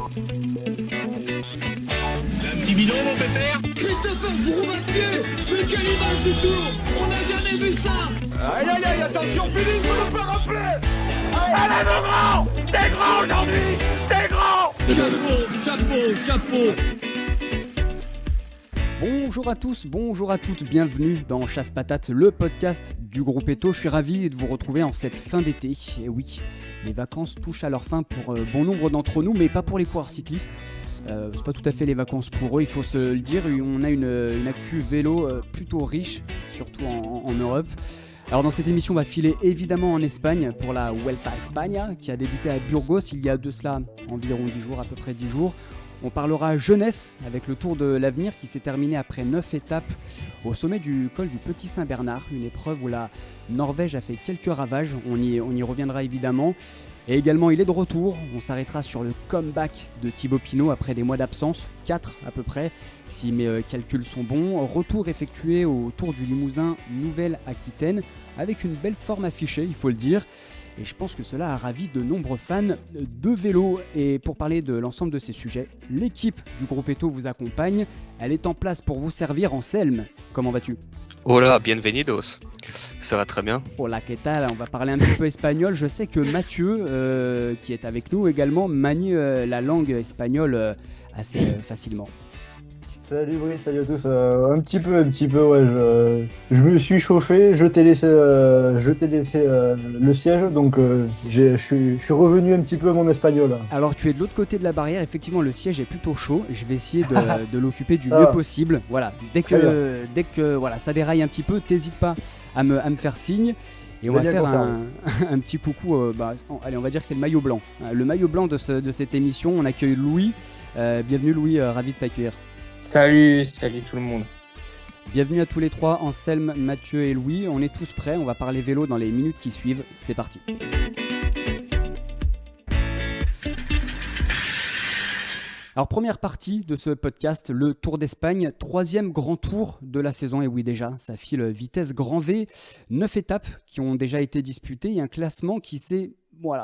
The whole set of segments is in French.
Un petit bidon, mon pépère. Christopher Froome à pied. Mais quelle image du tour. On n'a jamais vu ça. Aïe aïe aïe, attention Philippe, vous ne pas rappeler. Allez mon grand, t'es grand aujourd'hui, t'es grand. Chapeau. Bonjour à tous, bonjour à toutes, bienvenue dans Chasse Patate, le podcast du groupe Eto. Je suis ravi de vous retrouver en cette fin d'été. Et oui, les vacances touchent à leur fin pour bon nombre d'entre nous, mais pas pour les coureurs cyclistes. C'est pas tout à fait les vacances pour eux, il faut se le dire. On a une actu vélo plutôt riche, surtout en Europe. Alors dans cette émission, on va filer évidemment en Espagne pour la Vuelta a España qui a débuté à Burgos il y a de cela environ 10 jours, à peu près 10 jours. On parlera jeunesse avec le Tour de l'Avenir qui s'est terminé après 9 étapes au sommet du col du Petit Saint-Bernard, une épreuve où la Norvège a fait quelques ravages, on y reviendra évidemment. Et également il est de retour, on s'arrêtera sur le comeback de Thibaut Pinot après des mois d'absence, 4 à peu près, si mes calculs sont bons. Retour effectué au Tour du Limousin Nouvelle-Aquitaine avec une belle forme affichée, il faut le dire. Et je pense que cela a ravi de nombreux fans de vélo. Et pour parler de l'ensemble de ces sujets, l'équipe du groupe Eto vous accompagne. Elle est en place pour vous servir. Anselme, comment vas-tu ? Hola, bienvenidos. Ça va très bien. Hola, ¿qué tal ? On va parler un petit peu espagnol. Je sais que Mathieu, qui est avec nous également, manie la langue espagnole assez facilement. Salut Brice, salut à tous. Un petit peu, ouais. Je me suis chauffé, je t'ai laissé le siège, donc je suis revenu un petit peu à mon espagnol. Alors tu es de l'autre côté de la barrière, effectivement le siège est plutôt chaud. Je vais essayer de l'occuper du mieux possible. Voilà, dès que voilà, ça déraille un petit peu, t'hésites pas à me faire signe. Et on va faire un petit coucou, allez, on va dire que c'est le maillot blanc. Le maillot blanc de cette émission, on accueille Louis. Bienvenue Louis, ravi de t'accueillir. Salut tout le monde. Bienvenue à tous les trois, Anselme, Mathieu et Louis. On est tous prêts, on va parler vélo dans les minutes qui suivent. C'est parti. Alors première partie de ce podcast, le Tour d'Espagne, 3e grand tour de la saison, et oui déjà, ça file vitesse grand V, 9 étapes qui ont déjà été disputées et un classement qui s'est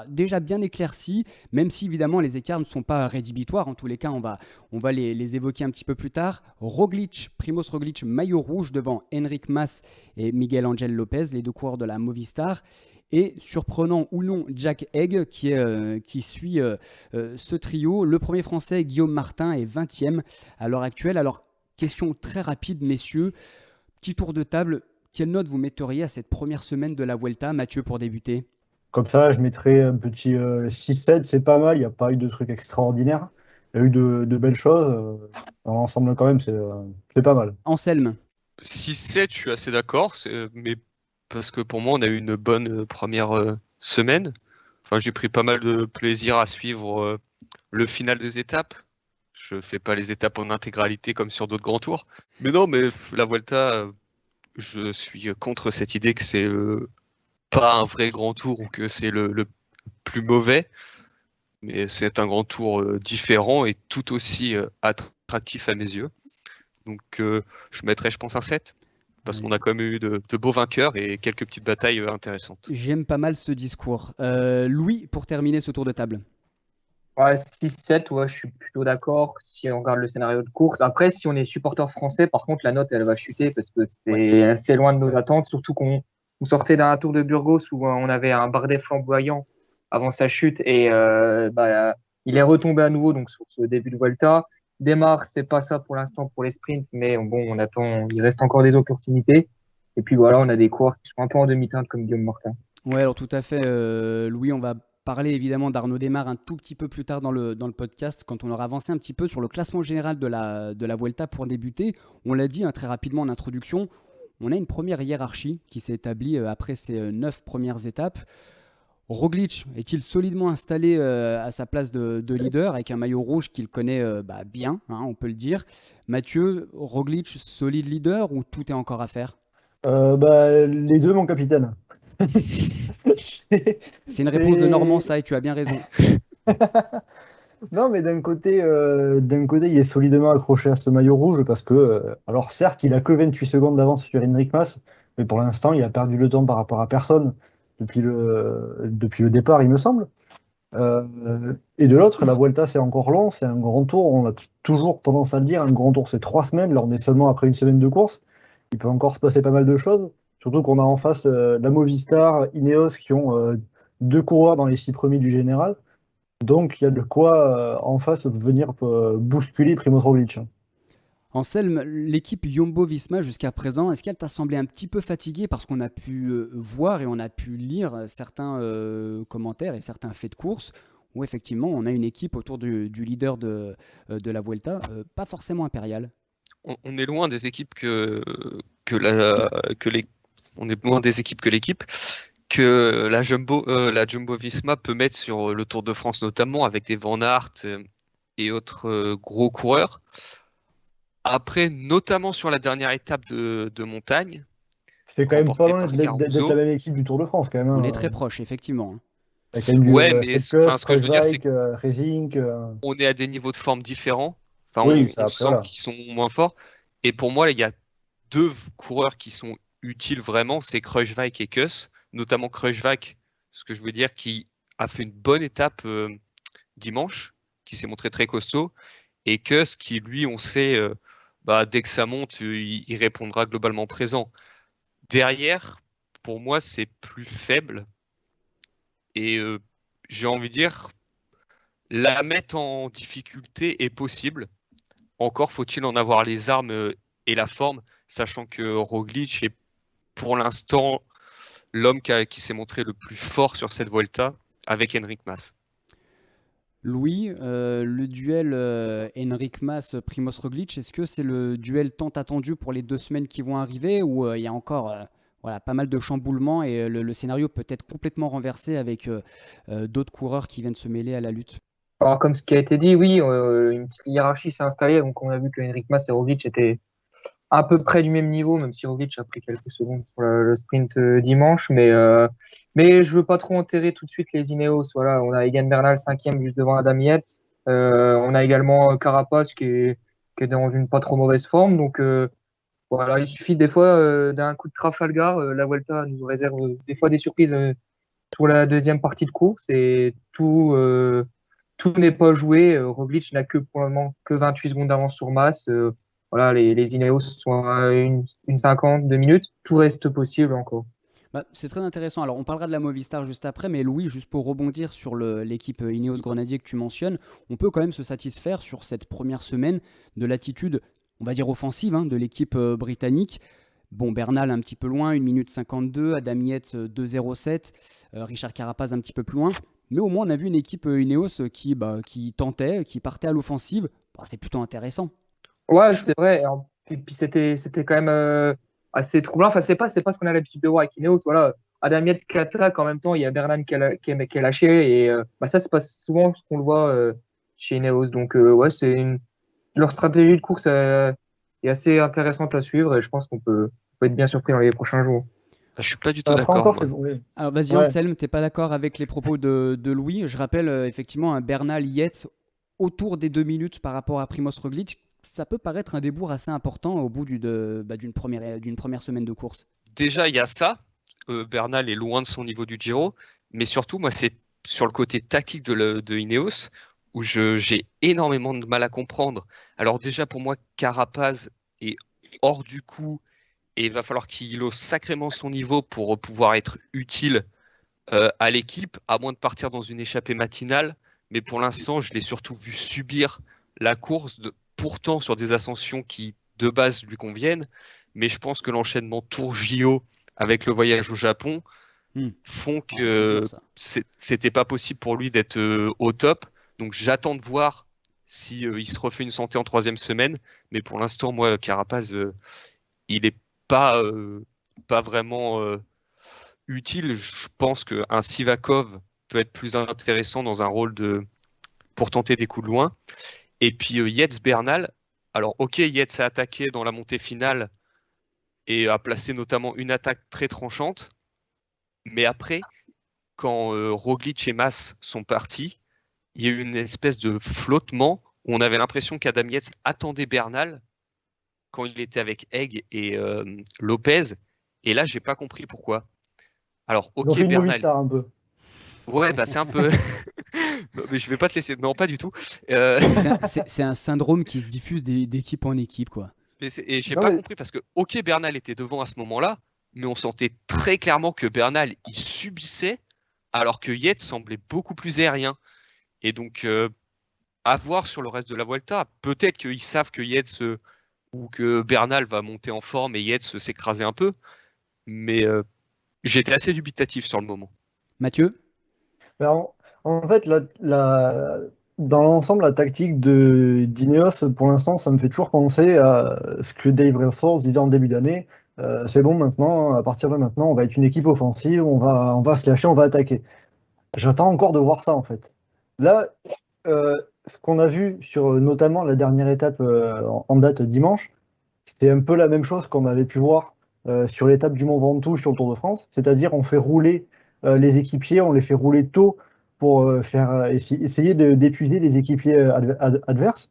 déjà bien éclairci, même si évidemment les écarts ne sont pas rédhibitoires, en tous les cas on va les évoquer un petit peu plus tard. Primož Roglič, maillot rouge devant Enric Mas et Miguel Ángel López, les deux coureurs de la Movistar. Et surprenant ou non, Jack Haig qui suit ce trio. Le premier français, Guillaume Martin, est 20e à l'heure actuelle. Alors, question très rapide, messieurs. Petit tour de table. Quelle note vous metteriez à cette première semaine de la Vuelta, Mathieu, pour débuter ? Comme ça, je mettrais un petit 6-7, c'est pas mal. Il n'y a pas eu de trucs extraordinaires. Il y a eu de belles choses. Dans l'ensemble, quand même, c'est pas mal. Anselme ? 6-7, je suis assez d'accord, mais parce que pour moi, on a eu une bonne première semaine. Enfin, j'ai pris pas mal de plaisir à suivre le final des étapes. Je fais pas les étapes en intégralité comme sur d'autres grands tours. Mais non, mais la Vuelta, je suis contre cette idée que c'est pas un vrai grand tour ou que c'est le plus mauvais. Mais c'est un grand tour différent et tout aussi attractif à mes yeux. Donc, je mettrais, je pense, un 7. Parce qu'on a quand même eu de beaux vainqueurs et quelques petites batailles intéressantes. J'aime pas mal ce discours. Louis, pour terminer ce tour de table. Ouais, 6-7, ouais, je suis plutôt d'accord si on regarde le scénario de course. Après, si on est supporter français, par contre, la note, elle va chuter parce que c'est assez loin de nos attentes. Surtout qu'on sortait d'un tour de Burgos où on avait un Bardet flamboyant avant sa chute et il est retombé à nouveau donc, sur ce début de Vuelta. Démarre, c'est pas ça pour l'instant pour les sprints, mais bon, on attend, il reste encore des opportunités. Et puis voilà, on a des coureurs qui sont un peu en demi-teinte comme Guillaume Martin. Ouais, alors tout à fait, Louis, on va parler évidemment d'Arnaud Démare un tout petit peu plus tard dans le podcast, quand on aura avancé un petit peu sur le classement général de la Vuelta pour débuter. On l'a dit très rapidement en introduction, on a une première hiérarchie qui s'est établie après ces 9 premières étapes. Roglič est-il solidement installé à sa place de leader avec un maillot rouge qu'il connaît bien, on peut le dire. Mathieu, Roglič, solide leader ou tout est encore à faire ? Les deux, mon capitaine. C'est une réponse de Normand, ça, et tu as bien raison. Non, mais d'un côté, il est solidement accroché à ce maillot rouge parce que, alors certes, il a que 28 secondes d'avance sur Enric Mas, mais pour l'instant, il a perdu le temps par rapport à personne depuis le départ, il me semble. Et de l'autre, la Vuelta, c'est encore long, c'est un grand tour. On a toujours tendance à le dire, un grand tour, c'est 3 semaines. Là, on est seulement après une semaine de course. Il peut encore se passer pas mal de choses. Surtout qu'on a en face la Movistar, Ineos, qui ont 2 coureurs dans les 6 premiers du général. Donc, il y a de quoi en face venir bousculer Primoz Roglic. Anselme, l'équipe Jumbo-Visma jusqu'à présent, est-ce qu'elle t'a semblé un petit peu fatiguée parce qu'on a pu voir et on a pu lire certains commentaires et certains faits de course où effectivement on a une équipe autour du leader de la Vuelta, pas forcément impériale. On est loin des équipes on est loin des équipes que l'équipe que la Jumbo-Visma peut mettre sur le Tour de France notamment avec des Van Aert et autres gros coureurs. Après, notamment sur la dernière étape de montagne, C'est quand même pas remportée loin par d'être Caruso. la même équipe du Tour de France, quand même. On Hein. est très proche, effectivement. Il y a quand même du Ouais, mais Sepkus, enfin, ce que je veux dire, c'est Kruijswijk, Resink. on est à des niveaux de forme différents. Enfin, Oui, ça, on après, sent voilà. qu'ils sont moins forts. Et pour moi, il y a 2 coureurs qui sont utiles vraiment, c'est Kruijswijk et Kuss. Notamment Kruijswijk, ce que je veux dire, qui a fait une bonne étape dimanche, qui s'est montré très costaud. Et Kuss, qui lui, on sait, dès que ça monte, il répondra globalement présent. Derrière, pour moi, c'est plus faible. Et j'ai envie de dire, la mettre en difficulté est possible. Encore faut-il en avoir les armes et la forme, sachant que Roglic est pour l'instant l'homme qui s'est montré le plus fort sur cette Vuelta avec Enric Mas. Louis, le duel Enric Mas-Primoz Roglic, est-ce que c'est le duel tant attendu pour les 2 semaines qui vont arriver ou il y a encore pas mal de chamboulements et le scénario peut être complètement renversé avec d'autres coureurs qui viennent se mêler à la lutte? Alors, comme ce qui a été dit, oui, une petite hiérarchie s'est installée. Donc, on a vu que Enric Mas et Roglic étaient à peu près du même niveau, même si Roglic a pris quelques secondes pour le sprint dimanche. Mais je veux pas trop enterrer tout de suite les Ineos. Voilà, on a Egan Bernal 5e juste devant Adam Yates. On a également Carapaz qui est dans une pas trop mauvaise forme. Donc, voilà, il suffit des fois d'un coup de Trafalgar. La Vuelta nous réserve des fois des surprises pour la deuxième partie de course et tout n'est pas joué. Roglic n'a que pour le moment que 28 secondes d'avance sur Mas. Voilà, les Ineos sont à une 50, 2 minutes. Tout reste possible encore. C'est très intéressant. Alors, on parlera de la Movistar juste après, mais Louis, juste pour rebondir sur l'équipe Ineos Grenadier que tu mentionnes, on peut quand même se satisfaire sur cette première semaine de l'attitude, on va dire offensive, de l'équipe britannique. Bon, Bernal un petit peu loin, 1 minute 52, Adam Yates 2,07, Richard Carapaz un petit peu plus loin. Mais au moins, on a vu une équipe Ineos qui tentait, qui partait à l'offensive. C'est plutôt intéressant. Ouais, c'est vrai. Et puis c'était quand même assez troublant. Enfin, c'est pas ce qu'on a l'habitude de voir avec Ineos. Voilà, Adam Yates qui attaque en même temps, il y a Bernal qui est lâché. Et ça, c'est pas souvent ce qu'on le voit chez Ineos. Donc, ouais, leur stratégie de course est assez intéressante à suivre. Et je pense qu'on peut être bien surpris dans les prochains jours. Je suis pas du tout Après d'accord. encore, moi. Alors vas-y, Ouais. Anselme, t'es pas d'accord avec les propos de Louis? Je rappelle effectivement un Bernal Yates autour des 2 minutes par rapport à Primoz Roglic. Ça peut paraître un débours assez important au bout d'une première semaine de course. Déjà, il y a ça. Bernal est loin de son niveau du Giro. Mais surtout, moi, c'est sur le côté tactique de Ineos où j'ai énormément de mal à comprendre. Alors déjà, pour moi, Carapaz est hors du coup et il va falloir qu'il hausse sacrément son niveau pour pouvoir être utile à l'équipe, à moins de partir dans une échappée matinale. Mais pour l'instant, je l'ai surtout vu subir la course, pourtant sur des ascensions qui, de base, lui conviennent. Mais je pense que l'enchaînement Tour JO avec le voyage au Japon font que c'était pas possible pour lui d'être au top. Donc j'attends de voir si il se refait une santé en 3e semaine. Mais pour l'instant, moi, Carapaz, il est pas vraiment utile. Je pense qu'un Sivakov peut être plus intéressant dans un rôle pour tenter des coups de loin. Et puis Yates Bernal. Alors ok, Yates a attaqué dans la montée finale et a placé notamment une attaque très tranchante. Mais après, quand Roglic et Mas sont partis, il y a eu une espèce de flottement où on avait l'impression qu'Adam Yates attendait Bernal quand il était avec Egg et Lopez. Et là, j'ai pas compris pourquoi. Alors, ok, Ils ont fait une Bernal. Movistar un peu. Ouais, c'est un peu. Mais je vais pas te laisser. Non, pas du tout. C'est un syndrome qui se diffuse d'équipe en équipe, quoi. Et j'ai Non, pas mais- compris parce que, ok, Bernal était devant à ce moment-là, mais on sentait très clairement que Bernal, il subissait, alors que Yates semblait beaucoup plus aérien. Et donc, à voir sur le reste de la Vuelta, peut-être qu'ils savent que Yates ou que Bernal va monter en forme et Yates s'écraser un peu, mais j'étais assez dubitatif sur le moment. Mathieu? Ben, en fait, dans l'ensemble, la tactique d'Ineos, pour l'instant, ça me fait toujours penser à ce que Dave Brailsford disait en début d'année. C'est bon, maintenant, à partir de maintenant, on va être une équipe offensive, on va se lâcher, on va attaquer. J'attends encore de voir ça, en fait. Là, ce qu'on a vu sur notamment la dernière étape en date dimanche, c'était un peu la même chose qu'on avait pu voir sur l'étape du Mont Ventoux sur le Tour de France, c'est-à-dire on fait rouler les équipiers, on les fait rouler tôt pour essayer d'épuiser les équipiers adverses.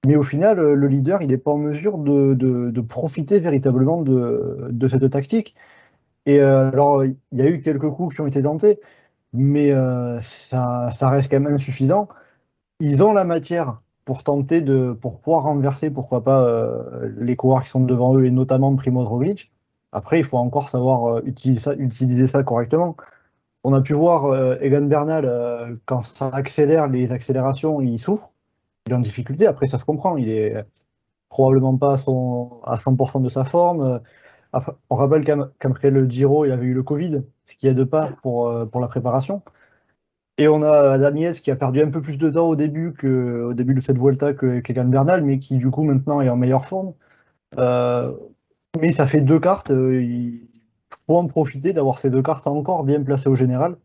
Mais au final, le leader, il n'est pas en mesure de profiter véritablement de cette tactique. Et alors, il y a eu quelques coups qui ont été tentés, mais ça reste quand même insuffisant. Ils ont la matière pour pour pouvoir renverser, pourquoi pas, les coureurs qui sont devant eux, et notamment Primoz Roglic. Après, il faut encore savoir utiliser ça correctement. On a pu voir Egan Bernal, quand ça accélère, les accélérations, il souffre, il est en difficulté. Après, ça se comprend, il est probablement pas à 100% de sa forme. On rappelle qu'après le Giro, il avait eu le Covid, ce qui aide pas pour la préparation. Et on a Adam Yates qui a perdu un peu plus de temps au début de cette Vuelta qu'Egan Bernal, mais qui du coup maintenant est en meilleure forme. Euh, mais ça fait deux cartes, il faut en profiter d'avoir ces deux cartes encore bien placées au général,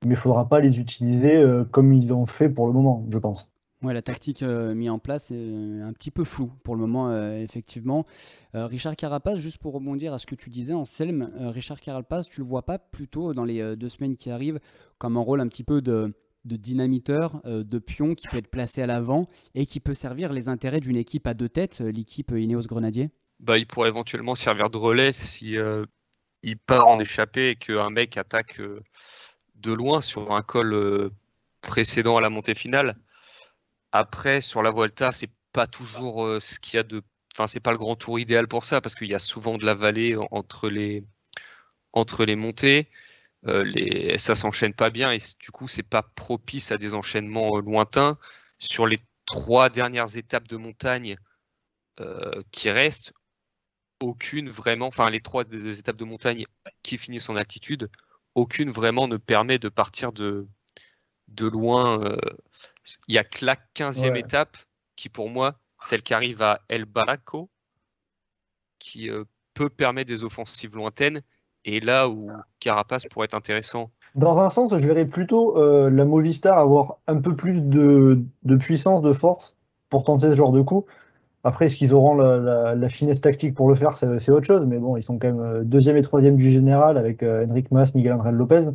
mais il ne faudra pas les utiliser comme ils ont fait pour le moment, je pense. Ouais, la tactique mise en place est un petit peu floue pour le moment, effectivement. Richard Carapace, juste pour rebondir à ce que tu disais, Anselme, Richard Carapace, tu le vois pas plutôt dans les 2 semaines qui arrivent comme un rôle un petit peu de dynamiteur, de pion qui peut être placé à l'avant et qui peut servir les intérêts d'une équipe à 2 têtes, l'équipe Ineos Grenadier? Bah, il pourrait éventuellement servir de relais si il part en échappée et qu'un mec attaque de loin sur un col précédent à la montée finale. Après, sur la Vuelta, c'est pas toujours ce qu'il y a de. Enfin, c'est pas le grand tour idéal pour ça, parce qu'il y a souvent de la vallée entre les montées. Ça s'enchaîne pas bien et du coup, c'est pas propice à des enchaînements lointains. Sur les 3 dernières étapes de montagne qui restent, aucune vraiment. Enfin, les 3 des étapes de montagne qui finissent en altitude, aucune vraiment ne permet de partir de loin. Il n'y a que la 15e Ouais. étape qui, pour moi, celle qui arrive à El Barraco, qui peut permettre des offensives lointaines. Et là où Carapace pourrait être intéressant. Dans un sens, je verrais plutôt la Movistar avoir un peu plus de puissance, de force pour tenter ce genre de coup. Après, est-ce qu'ils auront la finesse tactique pour le faire, c'est autre chose. Mais bon, ils sont quand même deuxième et troisième du général avec Enric Mas, Miguel Angel Lopez.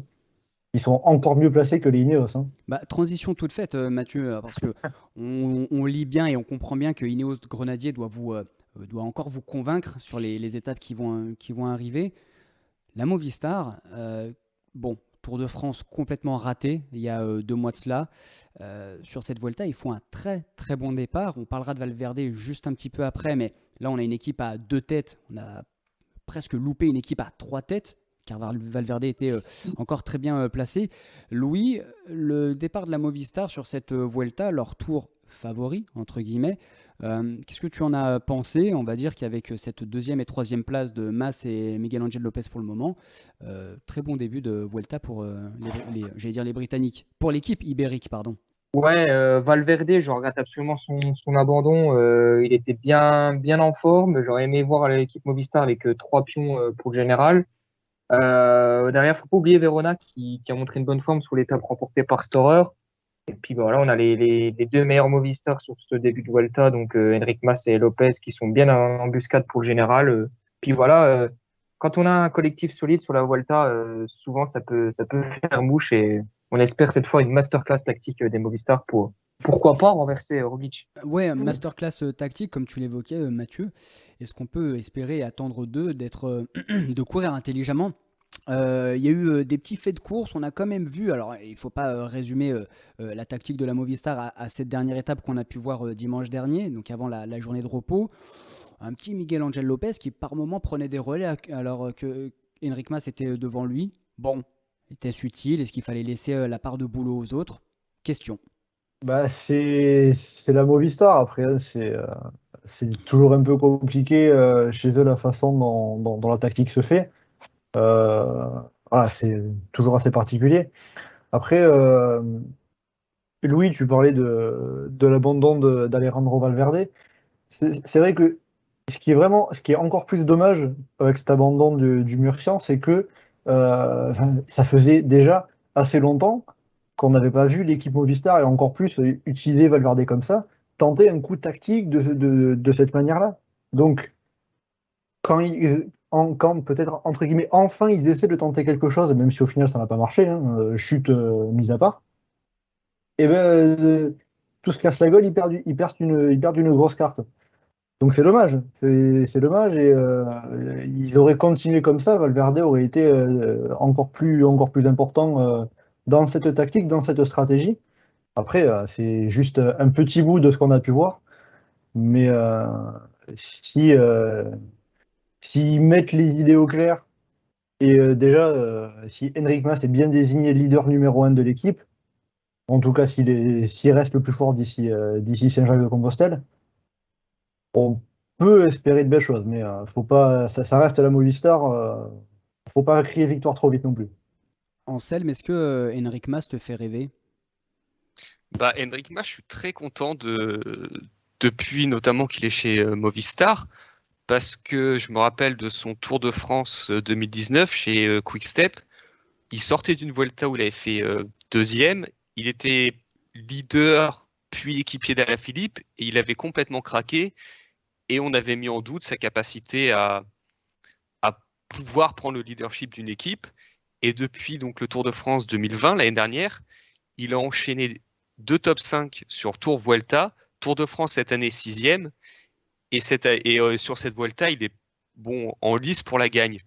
Ils sont encore mieux placés que les Ineos. Hein. Bah, transition toute faite, Mathieu, parce que on lit bien et on comprend bien que Ineos Grenadier doit encore vous convaincre sur les étapes qui vont arriver. La Movistar, bon, Tour de France complètement raté il y a 2 mois de cela. Sur cette Vuelta, ils font un très très bon départ. On parlera de Valverde juste un petit peu après, mais là on a une équipe à 2 têtes. On a presque loupé une équipe à 3 têtes, car Valverde était encore très bien placé. Louis, le départ de la Movistar sur cette Vuelta, leur tour favori, entre guillemets, qu'est-ce que tu en as pensé? On va dire qu'avec cette 2e et 3e place de Mas et Miguel Angel Lopez pour le moment, très bon début de Vuelta pour j'allais dire les Britanniques, pour l'équipe ibérique, pardon. Ouais, Valverde, je regrette absolument son abandon. Il était bien en forme. J'aurais aimé voir l'équipe Movistar avec 3 pions pour le général. Derrière, faut pas oublier Verona qui a montré une bonne forme sur l'étape remportée par Storer. Et puis voilà, on a les 2 meilleurs Movistar sur ce début de Vuelta, donc Enric Mas et Lopez qui sont bien en embuscade pour le général. Puis voilà, quand on a un collectif solide sur la Vuelta, souvent ça peut faire mouche et on espère cette fois une masterclass tactique des Movistar pour pourquoi pas renverser Roglic. Ouais, masterclass tactique, comme tu l'évoquais, Mathieu. Est-ce qu'on peut espérer et attendre d'eux de courir intelligemment Il y a eu des petits faits de course, on a quand même vu, alors il ne faut pas résumer la tactique de la Movistar à cette dernière étape qu'on a pu voir dimanche dernier, donc avant la journée de repos. Un petit Miguel Angel Lopez qui par moment prenait des relais alors que Enric Mas était devant lui. Bon, était-ce utile? Est-ce qu'il fallait laisser la part de boulot aux autres? Question. Bah, c'est la Movistar après, hein, c'est toujours un peu compliqué chez eux la façon dont la tactique se fait. Euh, voilà, c'est toujours assez particulier. Après, Louis, tu parlais de l'abandon d'Alejandro Valverde. C'est vrai que ce qui est encore plus dommage avec cet abandon du Murcian, c'est que enfin, ça faisait déjà assez longtemps qu'on n'avait pas vu l'équipe Movistar et encore plus utiliser Valverde comme ça, tenter un coup tactique de cette manière-là. Donc, quand peut-être, entre guillemets, enfin ils essaient de tenter quelque chose, même si au final ça n'a pas marché, hein, chute mise à part, et ben tout se casse la gueule, ils perdent une grosse carte. Donc c'est dommage, c'est dommage et ils auraient continué comme ça, Valverde aurait été encore plus important dans cette tactique, dans cette stratégie. Après, c'est juste un petit bout de ce qu'on a pu voir, mais si s'ils mettent les idées au clair et déjà si Enric Mas est bien désigné leader numéro 1 de l'équipe, en tout cas s'il reste le plus fort d'ici Saint-Jacques-de-Compostelle, on peut espérer de belles choses, mais faut pas, ça reste la Movistar. Faut pas crier victoire trop vite non plus. Anselme, est-ce que Enric Mas te fait rêver? Bah, Enric Mas, je suis très content depuis notamment qu'il est chez Movistar, parce que je me rappelle de son Tour de France 2019 chez Quick-Step. Il sortait d'une Vuelta où il avait fait deuxième. Il était leader puis équipier d'Alaphilippe et il avait complètement craqué. Et on avait mis en doute sa capacité à pouvoir prendre le leadership d'une équipe. Et depuis donc le Tour de France 2020, l'année dernière, il a enchaîné 2 top 5 sur Tour Vuelta. Tour de France cette année 6e. Et sur cette Vuelta, il est bon en lice pour la gagne.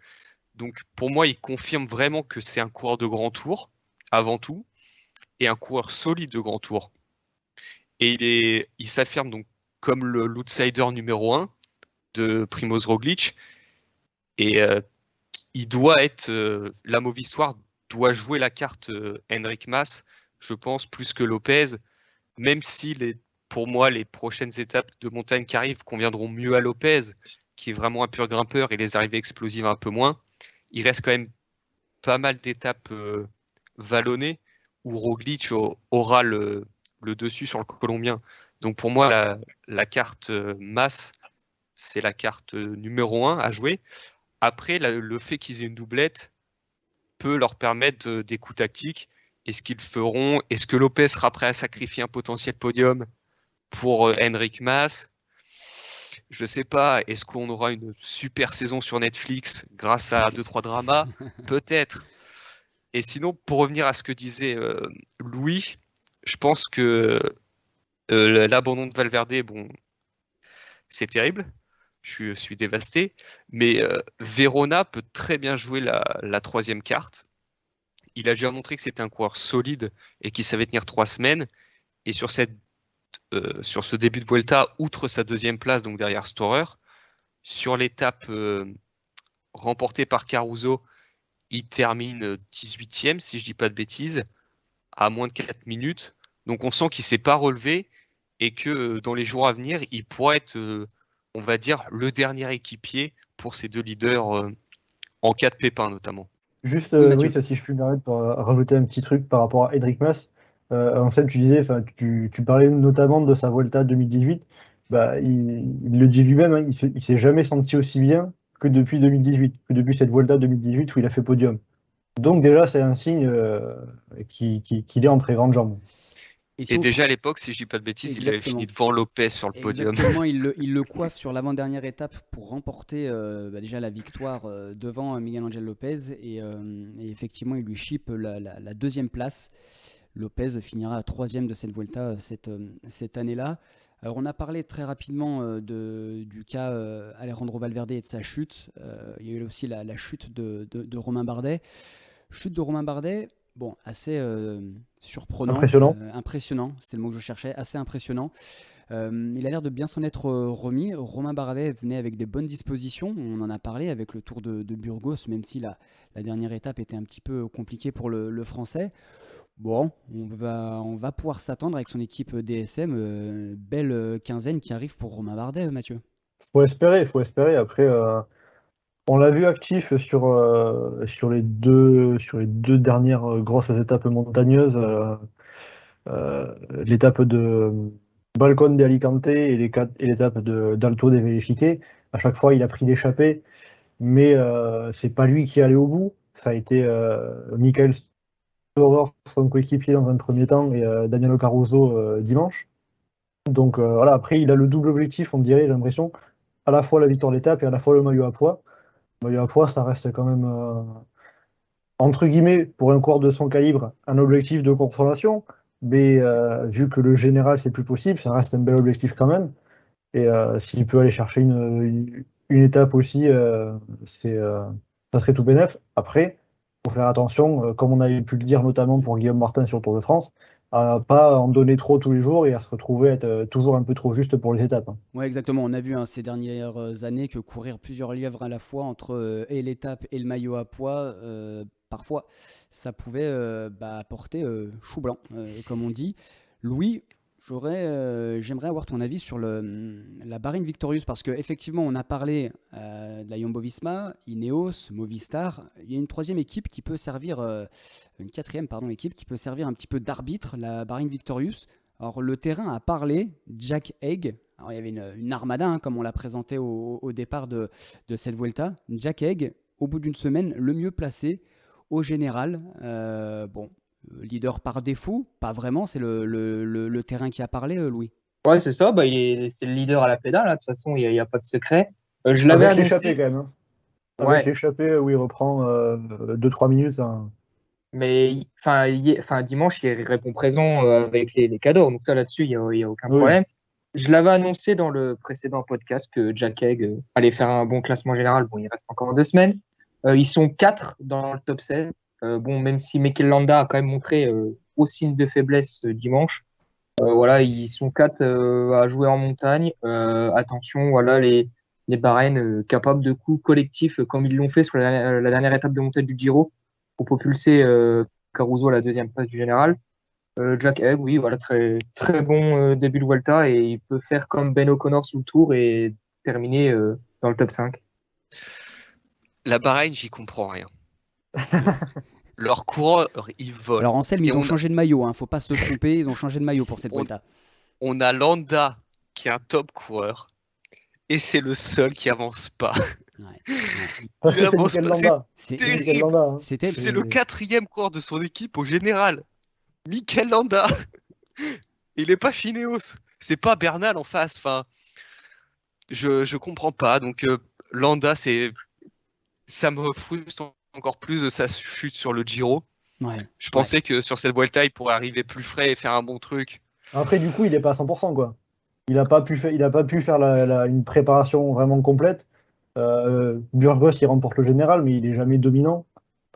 Donc pour moi, il confirme vraiment que c'est un coureur de grand tour, avant tout, et un coureur solide de grand tour. Et il s'affirme donc comme l'outsider numéro 1 de Primoz Roglic. Et il doit être, la Movistar doit jouer la carte Enric Mas, je pense, plus que Lopez, même si pour moi, les prochaines étapes de montagne qui arrivent conviendront mieux à Lopez, qui est vraiment un pur grimpeur, et les arrivées explosives un peu moins. Il reste quand même pas mal d'étapes vallonnées où Roglic aura le dessus sur le Colombien. Donc pour moi, la carte Mas, c'est la carte numéro 1 à jouer. Après, le fait qu'ils aient une doublette peut leur permettre des coups tactiques. Est-ce qu'ils feront? Est-ce que Lopez sera prêt à sacrifier un potentiel podium pour Enric Mas? Je sais pas. Est-ce qu'on aura une super saison sur Netflix grâce à 2-3 dramas? Peut-être. Et sinon, pour revenir à ce que disait Louis, je pense que l'abandon de Valverde, bon, c'est terrible. Je suis dévasté. Mais Verona peut très bien jouer la troisième carte. Il a déjà montré que c'était un coureur solide et qu'il savait tenir 3 semaines. Et sur ce début de Vuelta, outre sa deuxième place, donc derrière Storer, sur l'étape remportée par Caruso, il termine 18e, si je ne dis pas de bêtises, à moins de 4 minutes. Donc on sent qu'il ne s'est pas relevé et que dans les jours à venir, il pourrait être, on va dire, le dernier équipier pour ces 2 leaders en cas de pépin notamment. Juste, Oui, Mathieu. oui, ça, si je puis me permettre, pour rajouter un petit truc par rapport à Enric Mas. Anselme, tu disais, tu parlais notamment de sa Vuelta 2018. Bah, il le dit lui-même, hein, il s'est jamais senti aussi bien que depuis 2018, que depuis cette Vuelta 2018 où il a fait podium. Donc déjà, c'est un signe qu'il est en très grande jambe. si Et on déjà à l'époque, si je dis pas de bêtises, il avait Exactement. fini devant Lopez sur le podium. Exactement, il le coiffe sur l'avant-dernière étape pour remporter déjà la victoire devant Miguel Angel Lopez et effectivement il lui chipe la deuxième place. Lopez finira 3e de cette Vuelta cette année-là. Alors on a parlé très rapidement du cas Alejandro Valverde et de sa chute. Il y a eu aussi la chute de Romain Bardet. Chute de Romain Bardet, bon, assez surprenant. Impressionnant, c'est le mot que je cherchais, assez impressionnant. Il a l'air de bien s'en être remis. Romain Bardet venait avec des bonnes dispositions. On en a parlé avec le Tour de Burgos, même si la dernière étape était un petit peu compliquée pour le Français. Bon, on va pouvoir s'attendre avec son équipe DSM. Belle quinzaine qui arrive pour Romain Bardet, Mathieu. Faut espérer. Après, on l'a vu actif sur les deux dernières grosses étapes montagneuses. L'étape de Balcón de Alicante et l'étape d'Alto de Verifique. À chaque fois, il a pris l'échappée, mais c'est pas lui qui est allé au bout. Ça a été Michael Storer, son coéquipier dans un premier temps, et Daniel Caruso dimanche. Donc voilà, après, il a le double objectif, on dirait, j'ai l'impression, à la fois la victoire d'étape et à la fois le maillot à poids. Le maillot à poids, ça reste quand même, entre guillemets, pour un coureur de son calibre, un objectif de consolation. Mais vu que le général, c'est plus possible, ça reste un bel objectif quand même. Et s'il peut aller chercher une étape aussi, ça serait tout bénef. Après, il faut faire attention, comme on avait pu le dire notamment pour Guillaume Martin sur le Tour de France, à pas en donner trop tous les jours et à se retrouver être toujours un peu trop juste pour les étapes. Oui, exactement. On a vu ces dernières années que courir plusieurs lièvres à la fois entre et l'étape et le maillot à poids, parfois, ça pouvait apporter chou blanc, comme on dit. Louis, j'aimerais avoir ton avis sur la Bahrain Victorious, parce qu'effectivement, on a parlé de la Jumbo-Visma, Ineos, Movistar. Il y a une troisième équipe qui peut servir, une quatrième équipe qui peut servir un petit peu d'arbitre, la Bahrain Victorious. Alors, le terrain a parlé, Jack Haig. Alors, il y avait une armada, comme on l'a présenté au départ de cette Vuelta. Jack Haig, au bout d'une semaine, le mieux placé au général. Leader par défaut, pas vraiment, c'est le terrain qui a parlé, Louis. Ouais, c'est ça, c'est le leader à la pédale, là. De toute façon, il n'y a pas de secret. Je l'avais Avec annoncé. l'échappée quand même. Hein. Avec l'échappée où il reprend 2-3 minutes. Hein. Mais dimanche, il répond présent avec les cadeaux. Donc ça, là-dessus, il n'y a aucun problème. Je l'avais annoncé dans le précédent podcast que Jack Haig allait faire un bon classement général. Bon, il reste encore 2 semaines. Ils sont 4 dans le top 16. Même si Mikel Landa a quand même montré au signe de faiblesse dimanche. Ils sont 4 à jouer en montagne. Attention, voilà, les Bahreïn capables de coups collectifs comme ils l'ont fait sur la dernière étape de montée du Giro pour propulser Caruso à la 2e place du général. Jack Haig, oui, voilà, très, très bon début de Vuelta, et il peut faire comme Ben O'Connor sous le Tour et terminer dans le top 5. La Bahreïn, j'y comprends rien. Leurs coureurs, ils volent. Alors Anselme, ils ont changé de maillot, faut pas se tromper, ils ont changé de maillot pour cette Vuelta. On a Landa qui est un top coureur et c'est le seul qui avance pas. Parce que c'est Mikel Landa. C'est le 4e coureur de son équipe au général. Mikel Landa. Il est pas Chineos. C'est pas Bernal en face. Enfin, je comprends pas. Donc Landa, ça me frustre encore plus de sa chute sur le Giro. Je pensais que sur cette Vuelta, il pourrait arriver plus frais et faire un bon truc. Après, du coup, il n'est pas à 100%, quoi. Il n'a pas pu faire une préparation vraiment complète. Burgos, il remporte le général, mais il n'est jamais dominant.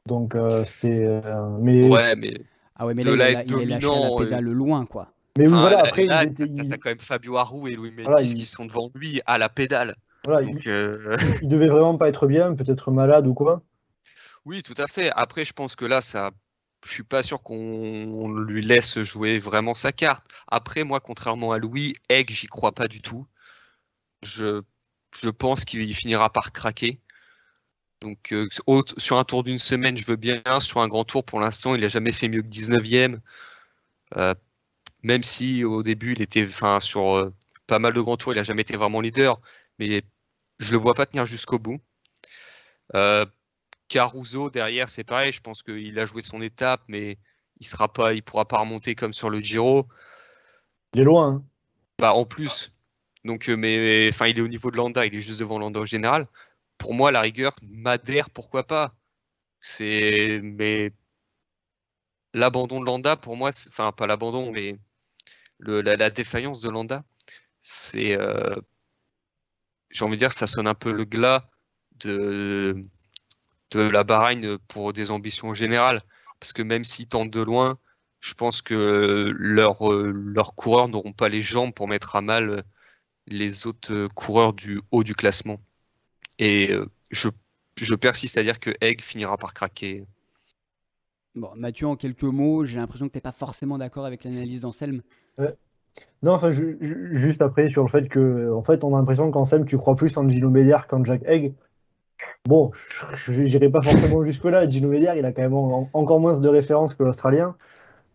Donc, mais... Ouais, mais... Ah ouais, mais là, il est lâché à la pédale loin, quoi. Mais oui, voilà, après, t'as quand même Fabio Aru et Louis Métis qui sont devant lui à la pédale. Voilà, donc, il devait vraiment pas être bien, peut-être malade ou quoi. Oui, tout à fait. Après, je pense que là, je suis pas sûr qu'on lui laisse jouer vraiment sa carte. Après, moi, contrairement à Louis, Haig, j'y crois pas du tout. Je pense qu'il finira par craquer. Donc, sur un tour d'une semaine, je veux bien. Sur un grand tour, pour l'instant, il n'a jamais fait mieux que 19e. Même si, au début, il était, sur pas mal de grands tours, il n'a jamais été vraiment leader. Mais je le vois pas tenir jusqu'au bout. Caruso, derrière, c'est pareil. Je pense qu'il a joué son étape, mais il pourra pas remonter comme sur le Giro. Il est loin. Hein. En plus. Donc, il est au niveau de Landa. Il est juste devant Landa au général. Pour moi, la rigueur, Madère, pourquoi pas. Mais l'abandon de Landa, pour moi, enfin pas l'abandon, mais la défaillance de Landa, c'est, j'ai envie de dire, ça sonne un peu le glas de la Bahreïn pour des ambitions générales. Parce que même s'ils tentent de loin, je pense que leurs coureurs n'auront pas les jambes pour mettre à mal les autres coureurs du haut du classement. Et je persiste à dire que Egg finira par craquer. Bon, Mathieu, en quelques mots, j'ai l'impression que tu n'es pas forcément d'accord avec l'analyse d'Anselme. Non, enfin, juste après, sur le fait que, en fait, on a l'impression qu'Anselme, tu crois plus en Gino Meder qu'en Jack Egg. Bon, je n'irai pas forcément jusque-là. Gino Meder, il a quand même encore moins de références que l'Australien.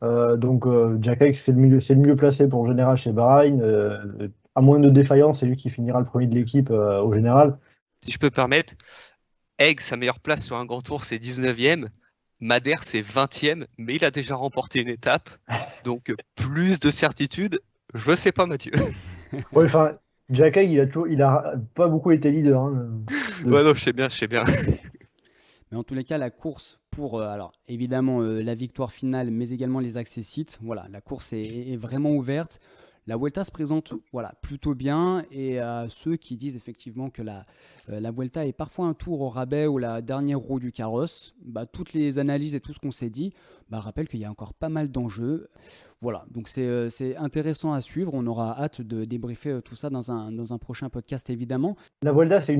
Donc, Jack Egg, c'est le mieux placé pour le général chez Bahreïn. À moins de défaillance, c'est lui qui finira le premier de l'équipe au général. Si je peux permettre, Egg, sa meilleure place sur un grand tour, c'est 19e. Madère, c'est 20e, mais il a déjà remporté une étape. Donc, plus de certitude, je sais pas, Mathieu. Ouais, enfin, Jack Egg, il a pas beaucoup été leader. Hein. Ouais, non, je sais bien. Mais en tous les cas, la course pour, alors évidemment, la victoire finale, mais également les accessites, voilà, la course est vraiment ouverte. La Vuelta se présente plutôt bien, et à ceux qui disent effectivement que la Vuelta est parfois un tour au rabais ou la dernière roue du carrosse, toutes les analyses et tout ce qu'on s'est dit rappellent qu'il y a encore pas mal d'enjeux. Voilà, donc c'est intéressant à suivre. On aura hâte de débriefer tout ça dans un prochain podcast, évidemment. La Vuelta, c'est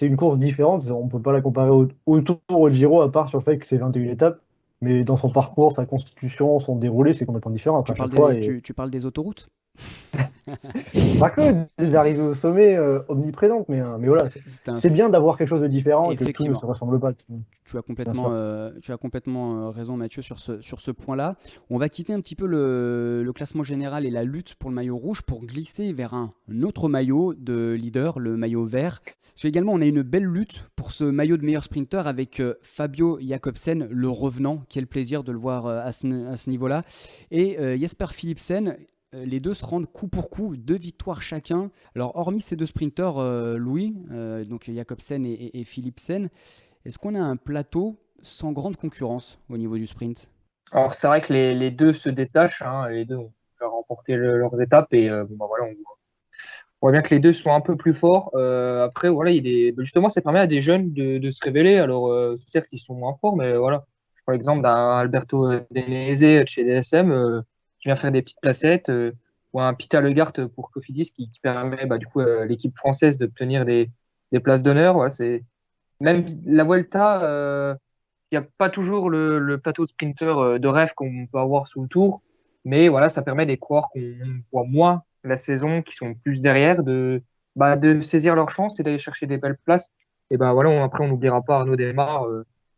une course différente. On ne peut pas la comparer au Tour, au Giro, à part sur le fait que c'est 21 étapes. Mais dans son parcours, sa constitution, son déroulé, c'est complètement différent. Tu parles des autoroutes ? Pas que des arrivées au sommet omniprésentes, mais voilà, c'est bien d'avoir quelque chose de différent et que tout ne se ressemble pas. Tu as complètement raison, Mathieu, sur ce point-là. On va quitter un petit peu le classement général et la lutte pour le maillot rouge pour glisser vers un autre maillot de leader, le maillot vert. Également, on a une belle lutte pour ce maillot de meilleur sprinter avec Fabio Jakobsen, le revenant. Quel plaisir de le voir à ce niveau-là. Et Jesper Philipsen. Les deux se rendent coup pour coup, 2 victoires chacun. Alors, hormis ces deux sprinteurs, Louis, donc Jakobsen et Philipsen, est-ce qu'on a un plateau sans grande concurrence au niveau du sprint ? Alors, c'est vrai que les deux se détachent, hein, les deux ont remporté leurs étapes, et on voit bien que les deux sont un peu plus forts. Après, voilà, justement, ça permet à des jeunes de se révéler. Alors, certes, ils sont moins forts, mais voilà. Je prends l'exemple d'un Alberto Denese de chez DSM, qui vient faire des petites placettes, ou un Pita Legart pour Cofidis qui permet du coup l'équipe française d'obtenir des places d'honneur. Ouais, même la Vuelta, il n'y a pas toujours le plateau de sprinter de rêve qu'on peut avoir sous le Tour, mais voilà, ça permet des coureurs qu'on voit moins la saison, qui sont plus derrière, de saisir leur chance et d'aller chercher des belles places. Et voilà, après on n'oubliera pas Arnaud Démare,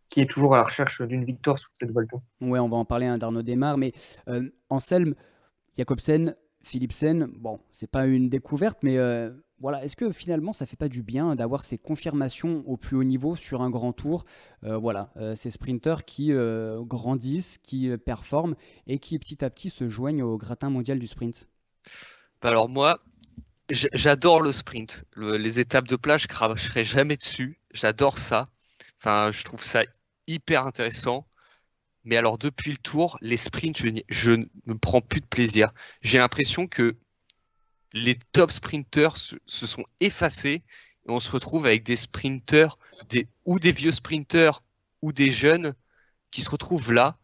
qui est toujours à la recherche d'une victoire sur cette Vuelta. Ouais, on va en parler d'Arnaud Démare, mais Anselme, Jakobsen, Philipsen, bon, c'est pas une découverte, mais voilà, est-ce que finalement ça fait pas du bien d'avoir ces confirmations au plus haut niveau sur un grand tour, ces sprinteurs qui grandissent, qui performent et qui petit à petit se joignent au gratin mondial du sprint? Alors moi, j'adore le sprint, les étapes de plage, je cracherai jamais dessus, j'adore ça. Enfin, je trouve ça hyper intéressant. Mais alors, depuis le Tour, les sprints, je ne prends plus de plaisir. J'ai l'impression que les top sprinters se sont effacés et on se retrouve avec des sprinters, ou des vieux sprinters ou des jeunes qui se retrouvent là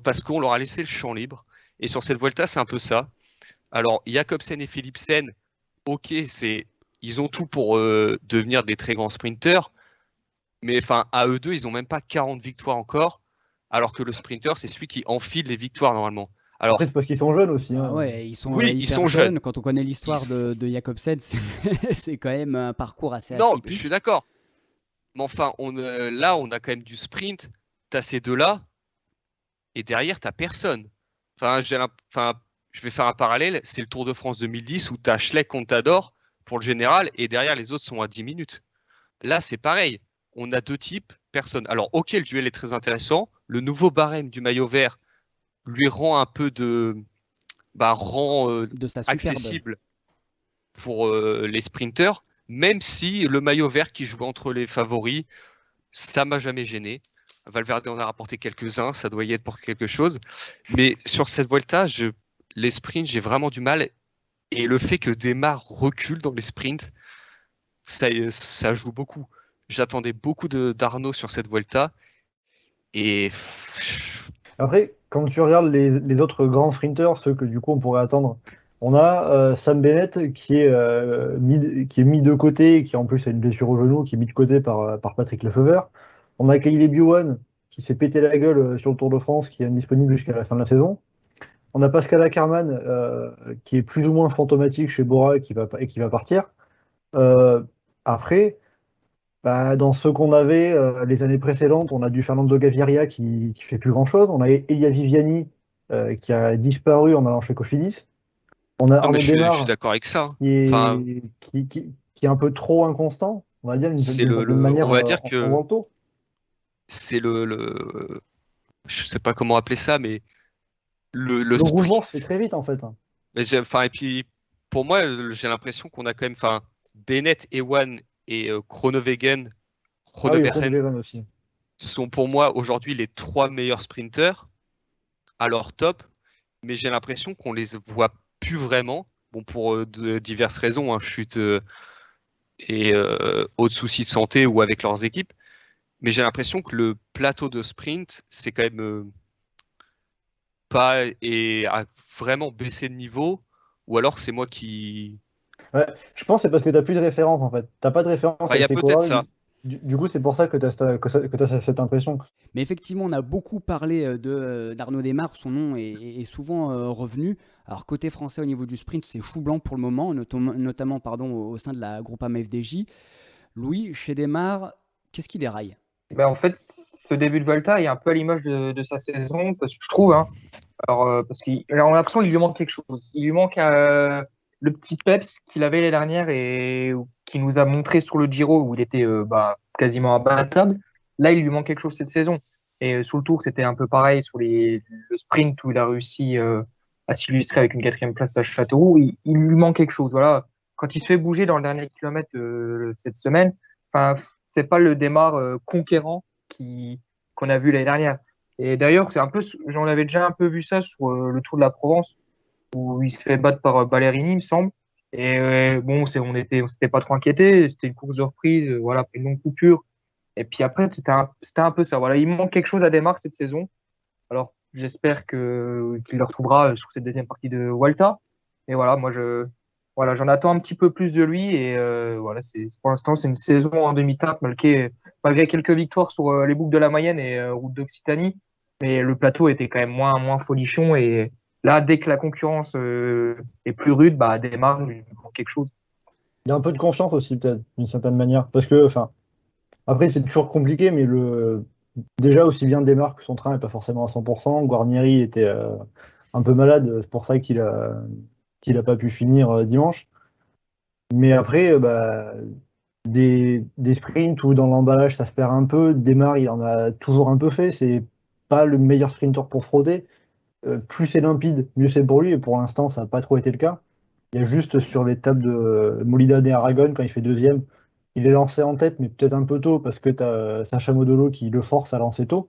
parce qu'on leur a laissé le champ libre. Et sur cette Vuelta, c'est un peu ça. Alors, Jakobsen et Philipsen, ok, ils ont tout pour devenir des très grands sprinters. Mais enfin, à eux deux, ils n'ont même pas 40 victoires encore, alors que le sprinter, c'est celui qui enfile les victoires normalement. Alors, après, c'est parce qu'ils sont jeunes aussi. Hein. Ouais, ils sont oui, hyper ils sont jeunes. Quand on connaît l'histoire de Jakobsen, c'est quand même un parcours assez non, atypique. Je suis d'accord. Mais enfin, là, on a quand même du sprint. Tu as ces deux-là, et derrière, tu n'as personne. Enfin, je vais faire un parallèle. C'est le Tour de France 2010 où tu as Schleck Contador pour le général, et derrière, les autres sont à 10 minutes. Là, c'est pareil. On a deux types, personne. Alors, ok, le duel est très intéressant. Le nouveau barème du maillot vert lui rend un peu de sa accessible pour les sprinters, même si le maillot vert qui joue entre les favoris, ça m'a jamais gêné. Valverde en a rapporté quelques-uns, ça doit y être pour quelque chose. Mais sur cette Vuelta, les sprints, j'ai vraiment du mal. Et le fait que Démare recule dans les sprints, ça joue beaucoup. J'attendais beaucoup d'Arnaud sur cette Vuelta. Et Après, quand tu regardes les autres grands sprinters, ceux que du coup on pourrait attendre, on a Sam Bennett qui est mis de côté, qui en plus a une blessure au genou, qui est mis de côté par Patrick Lefeuvre. On a Caleb Ewan qui s'est pété la gueule sur le Tour de France, qui est indisponible jusqu'à la fin de la saison. On a Pascal Ackermann qui est plus ou moins fantomatique chez Bora et qui va partir. Après, dans ceux qu'on avait les années précédentes, on a du Fernando Gaviria qui fait plus grand-chose. On a Elia Viviani qui a disparu en allant chez Cofidis. On a non, mais Arnaud je Démare suis d'accord avec ça. qui est, Enfin, qui est un peu trop inconstant, on va dire, c'est d'une manière on va dire en que Vuelta. c'est je sais pas comment appeler ça, mais le Le roulement sprint. se fait très vite en fait. Mais et puis pour moi, j'ai l'impression qu'on a quand même, Bennett, Ewan et Groenewegen, Ah oui, Groenewegen Groenewegen aussi. sont pour moi aujourd'hui les 3 meilleurs sprinteurs à leur top, mais j'ai l'impression qu'on les voit plus vraiment. Bon, pour de diverses raisons, hein, chute et autres soucis de santé ou avec leurs équipes. Mais j'ai l'impression que le plateau de sprint, c'est quand même pas et a vraiment baissé de niveau, ou alors c'est moi qui. Ouais, je pense que c'est parce que tu n'as plus de référence en fait. Tu n'as pas de référence Il y a avec ces peut-être coureurs. ça. Du coup, c'est pour ça que tu as cette impression. Mais effectivement, on a beaucoup parlé d'Arnaud Démare, son nom est souvent revenu. Alors côté français au niveau du sprint, c'est chou blanc pour le moment, notamment au sein de la Groupama FDJ. Louis, chez Démare, qu'est-ce qui déraille? En fait, ce début de Volta est un peu à l'image de sa saison, parce que je trouve, hein. Alors, parce qu'on a l'impression qu'il lui manque quelque chose. Il lui manque le petit peps qu'il avait l'année dernière et qui nous a montré sur le Giro où il était quasiment imbattable. Là, il lui manque quelque chose cette saison. Et sur le Tour, c'était un peu pareil sur le sprint où il a réussi à s'illustrer avec une 4e place à Châteauroux. Il lui manque quelque chose. Voilà. Quand il se fait bouger dans le dernier kilomètre cette semaine, c'est pas le Démare conquérant qu'on a vu l'année dernière. Et d'ailleurs, j'en avais déjà un peu vu ça sur le Tour de la Provence, où il se fait battre par Ballerini, il me semble. Et bon, on s'était pas trop inquiété. C'était une course de reprise, voilà, après une longue coupure. Et puis après, c'était un peu ça. Voilà, il manque quelque chose à Démare cette saison. Alors, j'espère qu'il le retrouvera sur cette deuxième partie de Vuelta. Et voilà, j'en attends un petit peu plus de lui. Et voilà, pour l'instant, c'est une saison en demi-teinte, malgré quelques victoires sur les boucles de la Mayenne et route d'Occitanie. Mais le plateau était quand même moins folichon. Et là, dès que la concurrence est plus rude, Démare, il manque quelque chose. Il y a un peu de confiance aussi, peut-être, d'une certaine manière. Parce que, après, c'est toujours compliqué, mais déjà, aussi bien Démare que son train n'est pas forcément à 100%. Guarnieri était un peu malade, c'est pour ça qu'il a pas pu finir dimanche. Mais après, des sprints où dans l'emballage ça se perd un peu, Démare il en a toujours un peu fait, c'est pas le meilleur sprinter pour frauder. Plus c'est limpide, mieux c'est pour lui, et pour l'instant ça n'a pas trop été le cas. Il y a juste sur l'étape de Molina de Aragon, quand il fait 2e, il est lancé en tête, mais peut-être un peu tôt, parce que tu as Sacha Modolo qui le force à lancer tôt,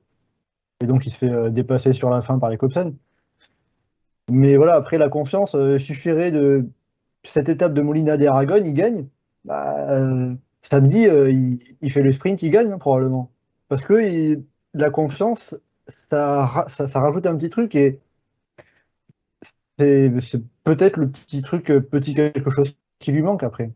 et donc il se fait dépasser sur la fin par Jacobsen. Mais voilà, après la confiance, suffirait de cette étape de Molina d'Aragon, il gagne. Samedi, il fait le sprint, il gagne probablement. Parce que la confiance, ça rajoute un petit truc et c'est peut-être le petit truc, petit quelque chose qui lui manque après.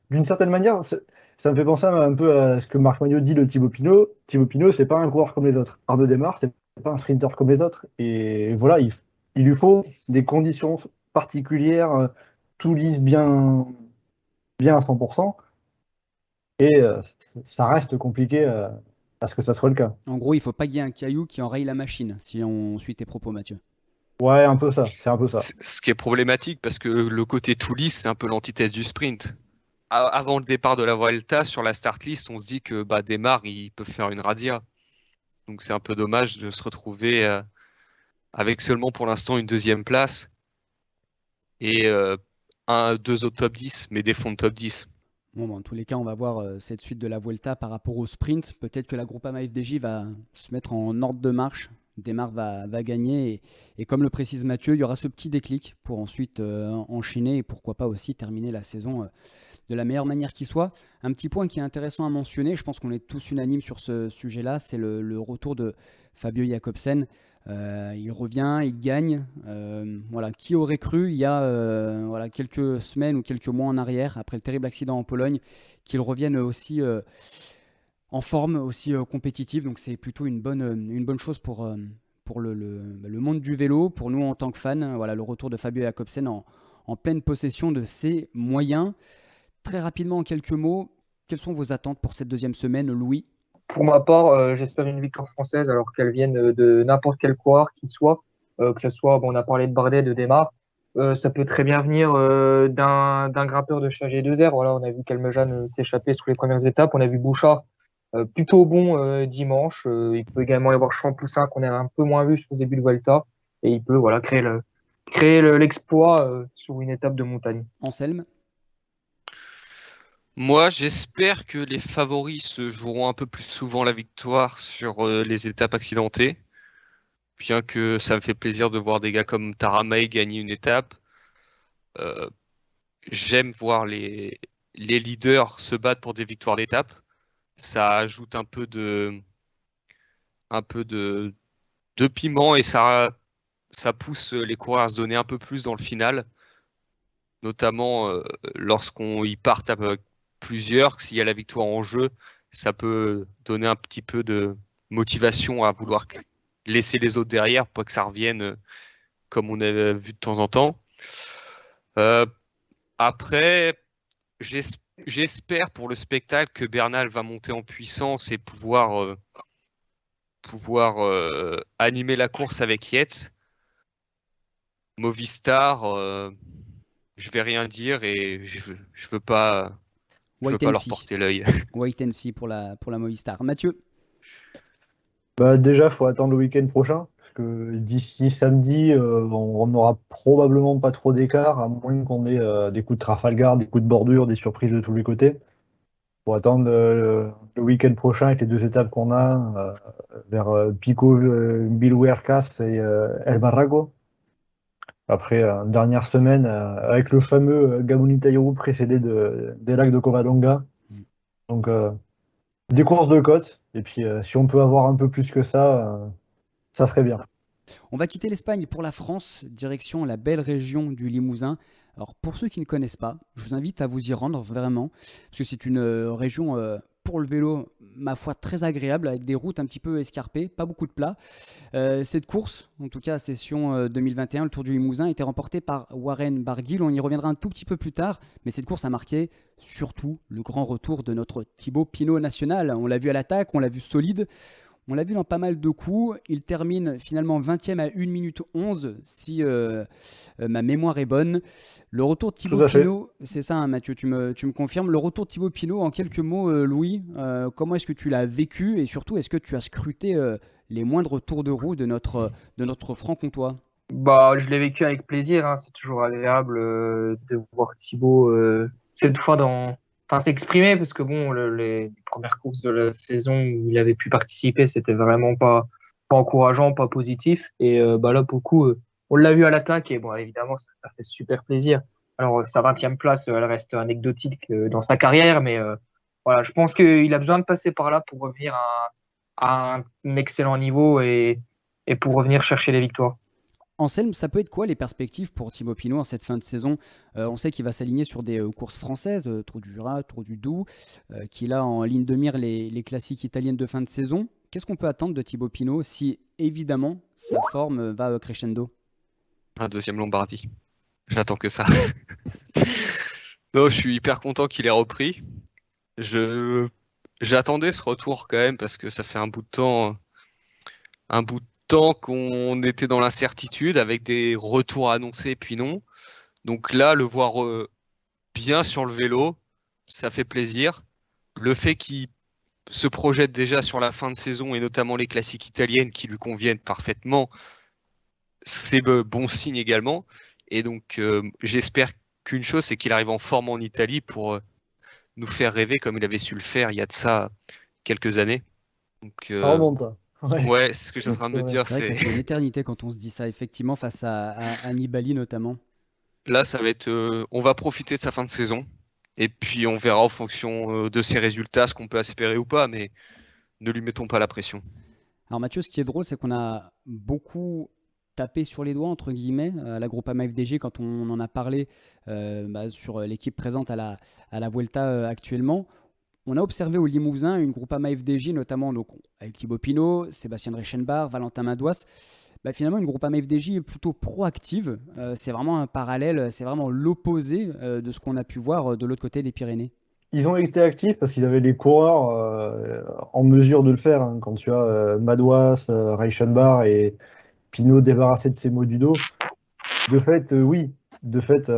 D'une certaine manière, ça me fait penser un peu à ce que Marc Magnot dit de Thibaut Pinot. Thibaut Pinot, c'est pas un coureur comme les autres. Arnaud Démare, c'est pas un sprinter comme les autres. Et voilà, il lui faut des conditions particulières, tout lisse bien à 100%. Et ça reste compliqué à ce que ça soit le cas. En gros, il faut pas qu'il y ait un caillou qui enraye la machine, si on suit tes propos, Mathieu. Ouais, un peu ça, c'est un peu ça. Ce qui est problématique, parce que le côté tout lisse, c'est un peu l'antithèse du sprint. Avant le départ de la Vuelta, sur la start list, on se dit que Démare, il peut faire une radia. Donc c'est un peu dommage de se retrouver avec seulement pour l'instant une 2e place et 2 autres top 10, mais des fonds de top 10. Bon, en tous les cas, on va voir cette suite de la Vuelta par rapport au sprint. Peut-être que la Groupama FDJ va se mettre en ordre de marche. Desmar va gagner et comme le précise Mathieu, il y aura ce petit déclic pour ensuite enchaîner et pourquoi pas aussi terminer la saison de la meilleure manière qui soit. Un petit point qui est intéressant à mentionner, je pense qu'on est tous unanimes sur ce sujet-là, c'est le retour de Fabio Jakobsen. Il revient, il gagne. Voilà. Qui aurait cru il y a quelques semaines ou quelques mois en arrière, après le terrible accident en Pologne, qu'il revienne aussi en forme, aussi compétitive. Donc c'est plutôt une bonne chose pour le monde du vélo, pour nous en tant que fans. Voilà, le retour de Fabio Jakobsen en pleine possession de ses moyens. Très rapidement, en quelques mots, quelles sont vos attentes pour cette deuxième semaine, Louis? Pour ma part, j'espère une victoire française, alors qu'elle vienne de n'importe quel coureur qu'il soit, que ce soit, bon, on a parlé de Bardet, de Desmar, ça peut très bien venir d'un grimpeur de Chagé 2R. Voilà, on a vu Calmejean s'échapper sur les premières étapes, on a vu Bouchard plutôt bon dimanche. Il peut également y avoir Champoussin qu'on a un peu moins vu sur le début de Vuelta, et il peut voilà, créer l'exploit sur une étape de montagne. Anselme? Moi, j'espère que les favoris se joueront un peu plus souvent la victoire sur les étapes accidentées. Bien que ça me fait plaisir de voir des gars comme Taramay gagner une étape. J'aime voir les leaders se battre pour des victoires d'étape. Ça ajoute un peu de piment et ça pousse les coureurs à se donner un peu plus dans le final. Notamment lorsqu'on y part avec plusieurs, s'il y a la victoire en jeu, ça peut donner un petit peu de motivation à vouloir laisser les autres derrière pour que ça revienne comme on a vu de temps en temps. Après, j'espère pour le spectacle que Bernal va monter en puissance et pouvoir animer la course avec Yates. Movistar, je vais rien dire et je veux pas leur porter l'œil. Wait and see pour la Movistar. Mathieu? Déjà, il faut attendre le week-end prochain, parce que d'ici samedi, on n'aura probablement pas trop d'écart, à moins qu'on ait des coups de Trafalgar, des coups de bordure, des surprises de tous les côtés. Il faut attendre le week-end prochain avec les deux étapes qu'on a, vers Pico, Bilhuercas et El Barraco. Après, dernière semaine, avec le fameux Gabonitaïrou précédé des lacs de Covadonga. Donc, des courses de côte. Et puis, si on peut avoir un peu plus que ça serait bien. On va quitter l'Espagne pour la France, direction la belle région du Limousin. Alors, pour ceux qui ne connaissent pas, je vous invite à vous y rendre vraiment, parce que c'est une région pour le vélo, ma foi, très agréable, avec des routes un petit peu escarpées, pas beaucoup de plats. Cette course, en tout cas session 2021, le Tour du Limousin, a été remportée par Warren Barguil. On y reviendra un tout petit peu plus tard, mais cette course a marqué surtout le grand retour de notre Thibaut Pinot national. On l'a vu à l'attaque, on l'a vu solide, on l'a vu dans pas mal de coups. Il termine finalement 20e à 1 minute 11, si ma mémoire est bonne. Le retour de Thibaut Pinot, c'est ça hein, Mathieu, tu me confirmes. Le retour de Thibaut Pinot, en quelques mots, Louis, comment est-ce que tu l'as vécu et surtout, est-ce que tu as scruté les moindres tours de roue de notre franc-comtois? Je l'ai vécu avec plaisir, hein. C'est toujours agréable de voir Thibaut cette fois s'exprimer, parce que bon, les premières courses de la saison où il avait pu participer, c'était vraiment pas encourageant, pas positif. Et là, pour le coup, on l'a vu à l'attaque et bon, évidemment, ça fait super plaisir. Alors, sa 20e place, elle reste anecdotique dans sa carrière, mais voilà, je pense qu'il a besoin de passer par là pour revenir à un excellent niveau et pour revenir chercher les victoires. Anselme, ça peut être quoi les perspectives pour Thibaut Pinot en cette fin de saison? On sait qu'il va s'aligner sur des courses françaises, Tour du Jura, Tour du Doubs, qu'il a en ligne de mire les classiques italiennes de fin de saison. Qu'est-ce qu'on peut attendre de Thibaut Pinot si, évidemment, sa forme va crescendo? Un deuxième Lombardie. J'attends que ça. Non, je suis hyper content qu'il ait repris. J'attendais ce retour quand même parce que ça fait un bout de temps qu'on était dans l'incertitude avec des retours annoncés puis non. Donc là, le voir bien sur le vélo, ça fait plaisir. Le fait qu'il se projette déjà sur la fin de saison et notamment les classiques italiennes qui lui conviennent parfaitement, c'est le bon signe également. Et donc j'espère qu'une chose, c'est qu'il arrive en forme en Italie pour nous faire rêver comme il avait su le faire il y a de ça quelques années. Donc, Ça remonte. Hein. ouais, c'est ce que je suis en train de me Ouais, dire. C'est vrai que ça fait une éternité quand on se dit ça, effectivement, face à Nibali notamment. Là, ça va être, on va profiter de sa fin de saison. Et puis on verra en fonction de ses résultats ce qu'on peut espérer ou pas, mais ne lui mettons pas la pression. Alors Mathieu, ce qui est drôle, c'est qu'on a beaucoup tapé sur les doigts, entre guillemets, à la Groupama FDJ quand on en a parlé sur l'équipe présente à la Vuelta actuellement. On a observé au Limousin une Groupama FDJ, notamment donc, avec Thibaut Pinot, Sébastien Reichenbach, Valentin Madouas. Finalement, une Groupama FDJ plutôt proactive. C'est vraiment un parallèle, c'est vraiment l'opposé de ce qu'on a pu voir de l'autre côté des Pyrénées. Ils ont été actifs parce qu'ils avaient les coureurs en mesure de le faire. Hein. Quand tu as Madouas, Reichenbach et Pinot débarrassés de ses maux du dos. De fait, oui. De fait,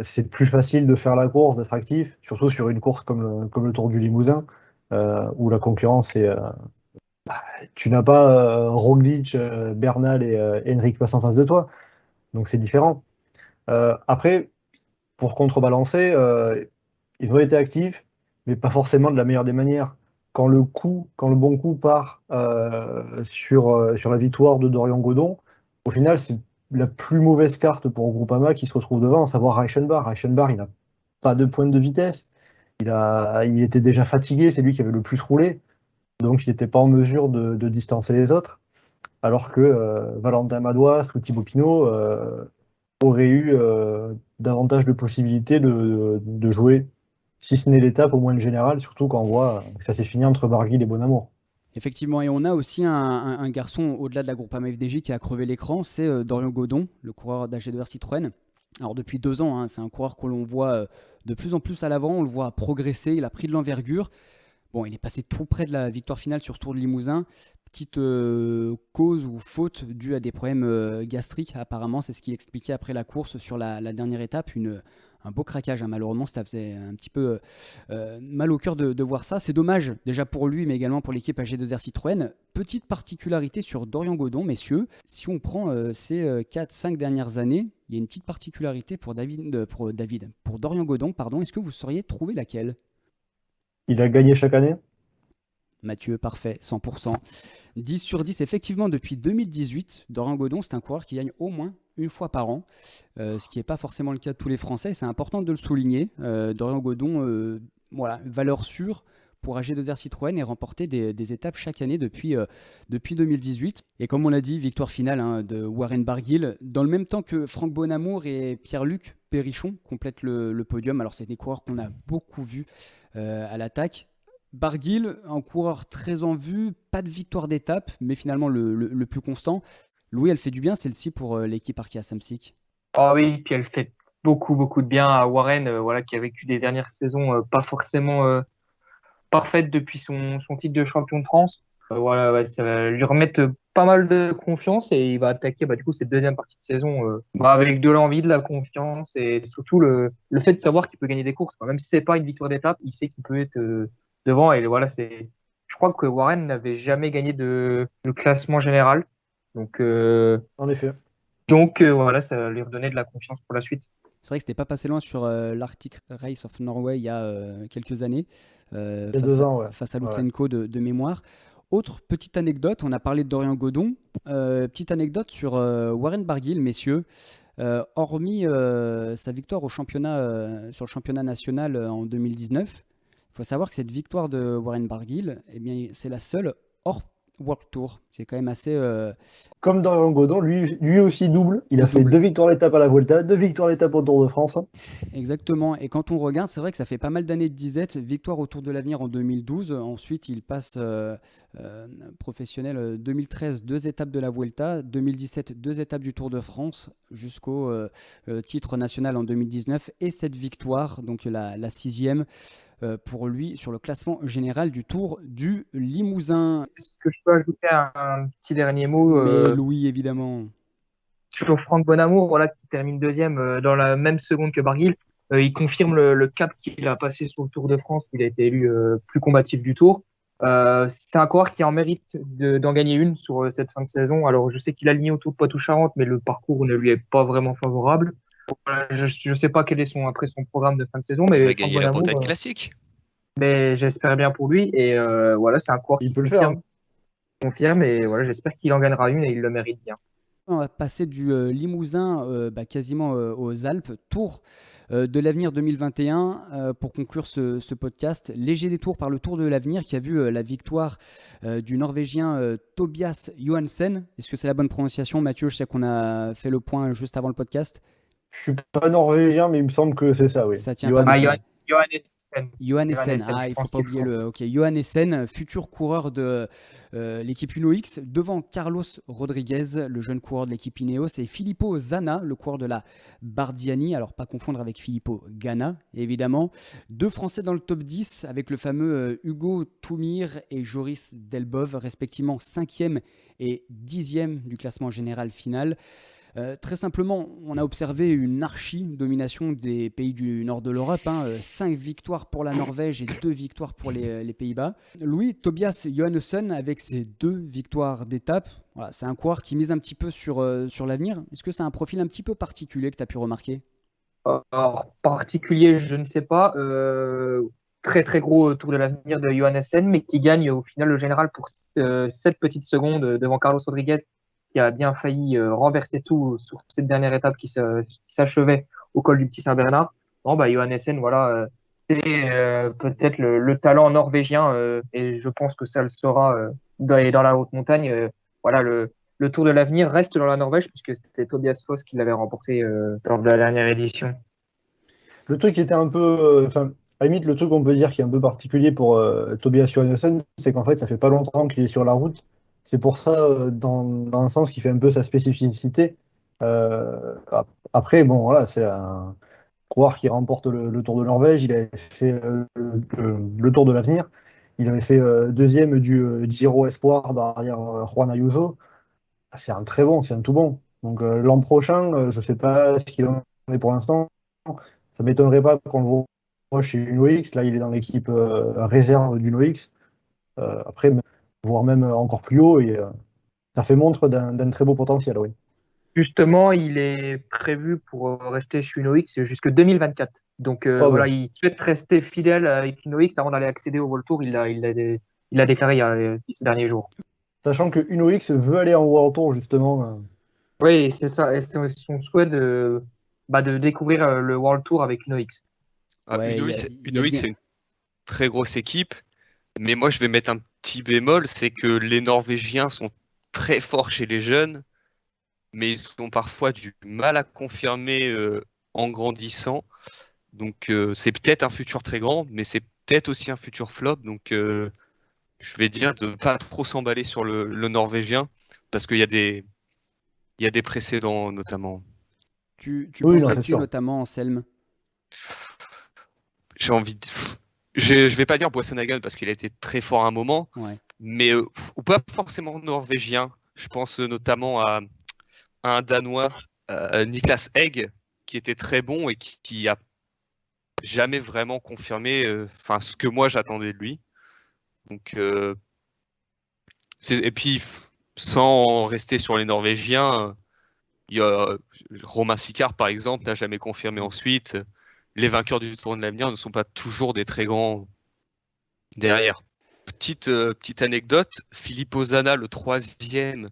c'est plus facile de faire la course, d'être actif, surtout sur une course comme le Tour du Limousin, où la concurrence est... tu n'as pas Roglic, Bernal et Henrik Mas en face de toi. Donc c'est différent. Après, pour contrebalancer, ils ont été actifs, mais pas forcément de la meilleure des manières. Quand le bon coup part sur la victoire de Dorian Godon, au final, c'est la plus mauvaise carte pour Groupama qui se retrouve devant, à savoir Reichenbach. Reichenbach, il n'a pas de pointe de vitesse. Il était déjà fatigué, c'est lui qui avait le plus roulé. Donc il n'était pas en mesure de distancer les autres. Alors que Valentin Madouas ou Thibaut Pinot auraient eu davantage de possibilités de jouer, si ce n'est l'étape, au moins le général, surtout quand on voit que ça s'est fini entre Barguil et Bonamour. Effectivement, et on a aussi un garçon au-delà de la Groupama FDJ qui a crevé l'écran, c'est Dorian Godon, le coureur d'AG2R Citroën. Alors depuis 2 ans, hein, c'est un coureur que l'on voit de plus en plus à l'avant, on le voit progresser, il a pris de l'envergure. Bon, il est passé tout près de la victoire finale sur Tour de Limousin. Petite cause ou faute due à des problèmes gastriques, apparemment, c'est ce qu'il expliquait après la course sur la dernière étape. Un beau craquage, hein, malheureusement, ça faisait un petit peu mal au cœur de voir ça. C'est dommage, déjà pour lui, mais également pour l'équipe AG2R Citroën. Petite particularité sur Dorian Godon, messieurs. Si on prend ces 4-5 dernières années, il y a une petite particularité pour Dorian Godon, pardon. Est-ce que vous sauriez trouver laquelle ? Il a gagné chaque année. Mathieu, parfait, 100%. 10 sur 10, effectivement, depuis 2018, Dorian Godon, c'est un coureur qui gagne au moins une fois par an, ce qui n'est pas forcément le cas de tous les Français. C'est important de le souligner. Dorian Godon, valeur sûre pour AG2R Citroën et remporter des étapes chaque année depuis 2018. Et comme on l'a dit, victoire finale de Warren Barguil, dans le même temps que Franck Bonamour et Pierre-Luc Perrichon complètent le podium. Alors c'est des coureurs qu'on a beaucoup vus à l'attaque. Barguil, un coureur très en vue, pas de victoire d'étape, mais finalement le plus constant. Louis, elle fait du bien celle-ci pour l'équipe Arkea Samsic. Ah oui, puis elle fait beaucoup de bien à Warren, qui a vécu des dernières saisons pas forcément parfaites depuis son titre de champion de France. Ça va lui remettre pas mal de confiance et il va attaquer du coup cette deuxième partie de saison avec de l'envie, de la confiance et surtout le fait de savoir qu'il peut gagner des courses. Même si c'est pas une victoire d'étape, il sait qu'il peut être devant et je crois que Warren n'avait jamais gagné de classement général. Donc, en effet. Ça va lui redonner de la confiance pour la suite. C'est vrai que c'était pas passé loin sur l'Arctic Race of Norway il y a quelques années, face à Lutsenko de mémoire. Autre petite anecdote, on a parlé de Dorian Godon. Petite anecdote sur Warren Barguil, messieurs. Hormis sa victoire sur le championnat national en 2019, il faut savoir que cette victoire de Warren Barguil, c'est la seule hors World Tour. C'est quand même assez... Comme Dorian Godon, lui aussi double. Il a fait 2 victoires d'étape à la Vuelta, 2 victoires d'étape au Tour de France. Exactement. Et quand on regarde, c'est vrai que ça fait pas mal d'années de disette. Victoire au Tour de l'Avenir en 2012. Ensuite, il passe professionnel 2013, 2 étapes de la Vuelta. 2017, 2 étapes du Tour de France jusqu'au titre national en 2019. Et cette victoire, donc la 6e. Pour lui sur le classement général du Tour du Limousin. Est-ce que je peux ajouter un petit dernier mot Louis, évidemment. Sur Franck Bonamour, qui termine 2e dans la même seconde que Barguil. Il confirme le cap qu'il a passé sur le Tour de France, où il a été élu plus combatif du Tour. C'est un coureur qui en mérite d'en gagner une sur cette fin de saison. Alors, je sais qu'il a aligné au Tour de Poitou-Charentes, mais le parcours ne lui est pas vraiment favorable. Je ne sais pas quel est son programme de fin de saison. Mais il va gagner la Bretagne classique. Mais j'espère bien pour lui. Et voilà, c'est un coureur Il qui peut le faire, hein. confirme. Et voilà, j'espère qu'il en gagnera une et il le mérite bien. On va passer du Limousin quasiment aux Alpes. Tour de l'avenir 2021 pour conclure ce podcast. Léger détour par le Tour de l'avenir qui a vu la victoire du Norvégien Tobias Johansen. Est-ce que c'est la bonne prononciation, Mathieu? Je sais qu'on a fait le point juste avant le podcast. Je suis pas norvégien, mais il me semble que c'est ça, oui. Ça tient Johan pas mal. Essen. Johannessen. Johannessen, Johannessen, il je faut pense pas qu'il oublier faut. le. Ok, Johannessen, futur coureur de l'équipe Uno X, devant Carlos Rodriguez, le jeune coureur de l'équipe Ineos, et Filippo Zana, le coureur de la Bardiani. Alors, pas confondre avec Filippo Ganna, évidemment. Deux Français dans le top 10, avec le fameux Hugo Toumir et Joris Delbov, respectivement 5e et 10e du classement général final. Très simplement, on a observé une archi-domination des pays du nord de l'Europe. 5 victoires pour la Norvège et 2 victoires pour les Pays-Bas. Louis, Tobias Johannessen, avec ses 2 victoires d'étape, voilà, c'est un coureur qui mise un petit peu sur l'avenir. Est-ce que c'est un profil un petit peu particulier que tu as pu remarquer? Alors, particulier, je ne sais pas. Très très gros Tour de l'avenir de Johannessen, mais qui gagne au final le général pour 7 petites secondes devant Carlos Rodriguez, qui a bien failli renverser tout sur cette dernière étape qui s'achevait au col du Petit Saint-Bernard. Bon, bah, Johannessen, voilà, c'est peut-être le talent norvégien, et je pense que ça le sera dans la haute montagne. Voilà, le Tour de l'avenir reste dans la Norvège, puisque c'était Tobias Foss qui l'avait remporté lors de la dernière édition. Le truc qui était un peu. Enfin, à la limite, le truc qu'on peut dire qui est un peu particulier pour Tobias Johannessen, c'est qu'en fait, ça fait pas longtemps qu'il est sur la route. C'est pour ça, dans un sens, qui fait un peu sa spécificité. Après, bon, voilà, c'est un coureur qui remporte le Tour de Norvège. Il avait fait le Tour de l'avenir. Il avait fait deuxième du Giro Espoir derrière Juan Ayuso. C'est un très bon, c'est un tout bon. Donc l'an prochain, je sais pas ce qu'il en est pour l'instant. Ça m'étonnerait pas qu'on le voit chez Uno X. Là, il est dans l'équipe réserve d'Uno X. Après, voire même encore plus haut. Et ça fait montre d'un très beau potentiel, oui. Justement, il est prévu pour rester chez Uno X jusque 2024. Donc voilà, ouais. il souhaite rester fidèle avec Uno X avant d'aller accéder au World Tour. Il l'a déclaré il y a ces derniers jours. Sachant que Uno X veut aller en World Tour, justement. Oui, c'est ça. Et c'est son souhait de découvrir le World Tour avec Uno X. Ouais, Uno il y X, a- il y a Uno X, bien- c'est une très grosse équipe, mais moi je vais mettre un petit bémol, c'est que les Norvégiens sont très forts chez les jeunes, mais ils ont parfois du mal à confirmer en grandissant. Donc c'est peut-être un futur très grand, mais c'est peut-être aussi un futur flop. Donc je vais dire de pas trop s'emballer sur le Norvégien, parce qu'il y a des précédents notamment. Tu Oui, penses non, à c'est qui sûr. notamment, Anselme? J'ai envie de... Je vais pas dire Boisson-Hagen parce qu'il a été très fort à un moment, Ouais. mais ou pas forcément norvégien. Je pense notamment à un Danois, Niklas Egg, qui était très bon et qui a jamais vraiment confirmé ce que moi j'attendais de lui. Donc, et puis, sans rester sur les Norvégiens, il y a Romain Sicard, par exemple, n'a jamais confirmé ensuite. Les vainqueurs du Tour de l'avenir ne sont pas toujours des très grands derrière. Petite anecdote, Filippo Zana, le 3e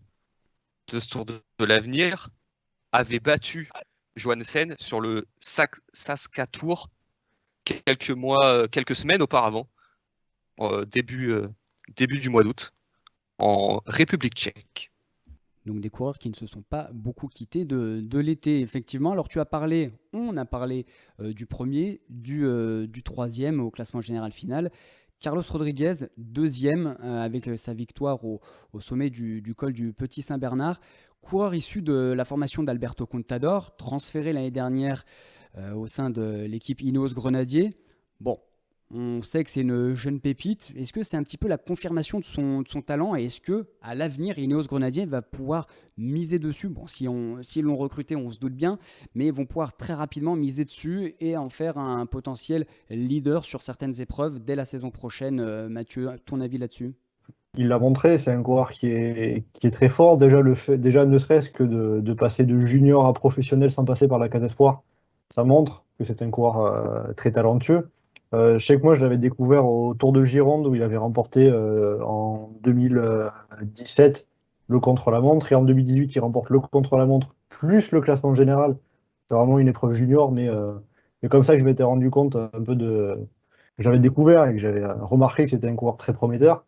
de ce Tour de l'avenir, avait battu Johannessen sur le Saska Tour quelques semaines auparavant, début du mois d'août, en République tchèque. Donc des coureurs qui ne se sont pas beaucoup quittés de l'été, effectivement. Alors on a parlé du premier, du troisième au classement général final. Carlos Rodriguez, deuxième, avec sa victoire au sommet du col du Petit Saint-Bernard. Coureur issu de la formation d'Alberto Contador, transféré l'année dernière au sein de l'équipe Ineos Grenadier. Bon, on sait que c'est une jeune pépite. Est-ce que c'est un petit peu la confirmation de son talent, et est-ce que à l'avenir Ineos Grenadier va pouvoir miser dessus? Bon, s'ils l'ont recruté, on se doute bien, mais ils vont pouvoir très rapidement miser dessus et en faire un potentiel leader sur certaines épreuves dès la saison prochaine. Mathieu, ton avis là-dessus? Il l'a montré, c'est un coureur qui est très fort. Déjà, ne serait-ce que de passer de junior à professionnel sans passer par la case espoir, ça montre que c'est un coureur très talentueux. Je sais que moi, je l'avais découvert au Tour de Gironde où il avait remporté en 2017 le contre-la-montre et en 2018, il remporte le contre-la-montre plus le classement général. C'est vraiment une épreuve junior, mais c'est comme ça que je m'étais rendu compte un peu que j'avais découvert et que j'avais remarqué que c'était un coureur très prometteur.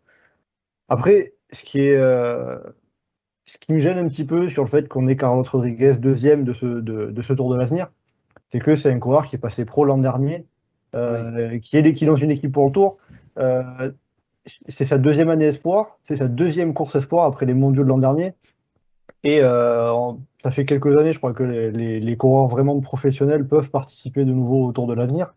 Après, ce qui me gêne un petit peu sur le fait qu'on ait Carlos Rodriguez deuxième de ce Tour de l'Avenir, c'est que c'est un coureur qui est passé pro l'an dernier, qui est dans une équipe pour le Tour. Euh, c'est sa deuxième année espoir, c'est sa deuxième course espoir après les mondiaux de l'an dernier. Et ça fait quelques années, je crois, que les coureurs vraiment professionnels peuvent participer de nouveau au Tour de l'Avenir.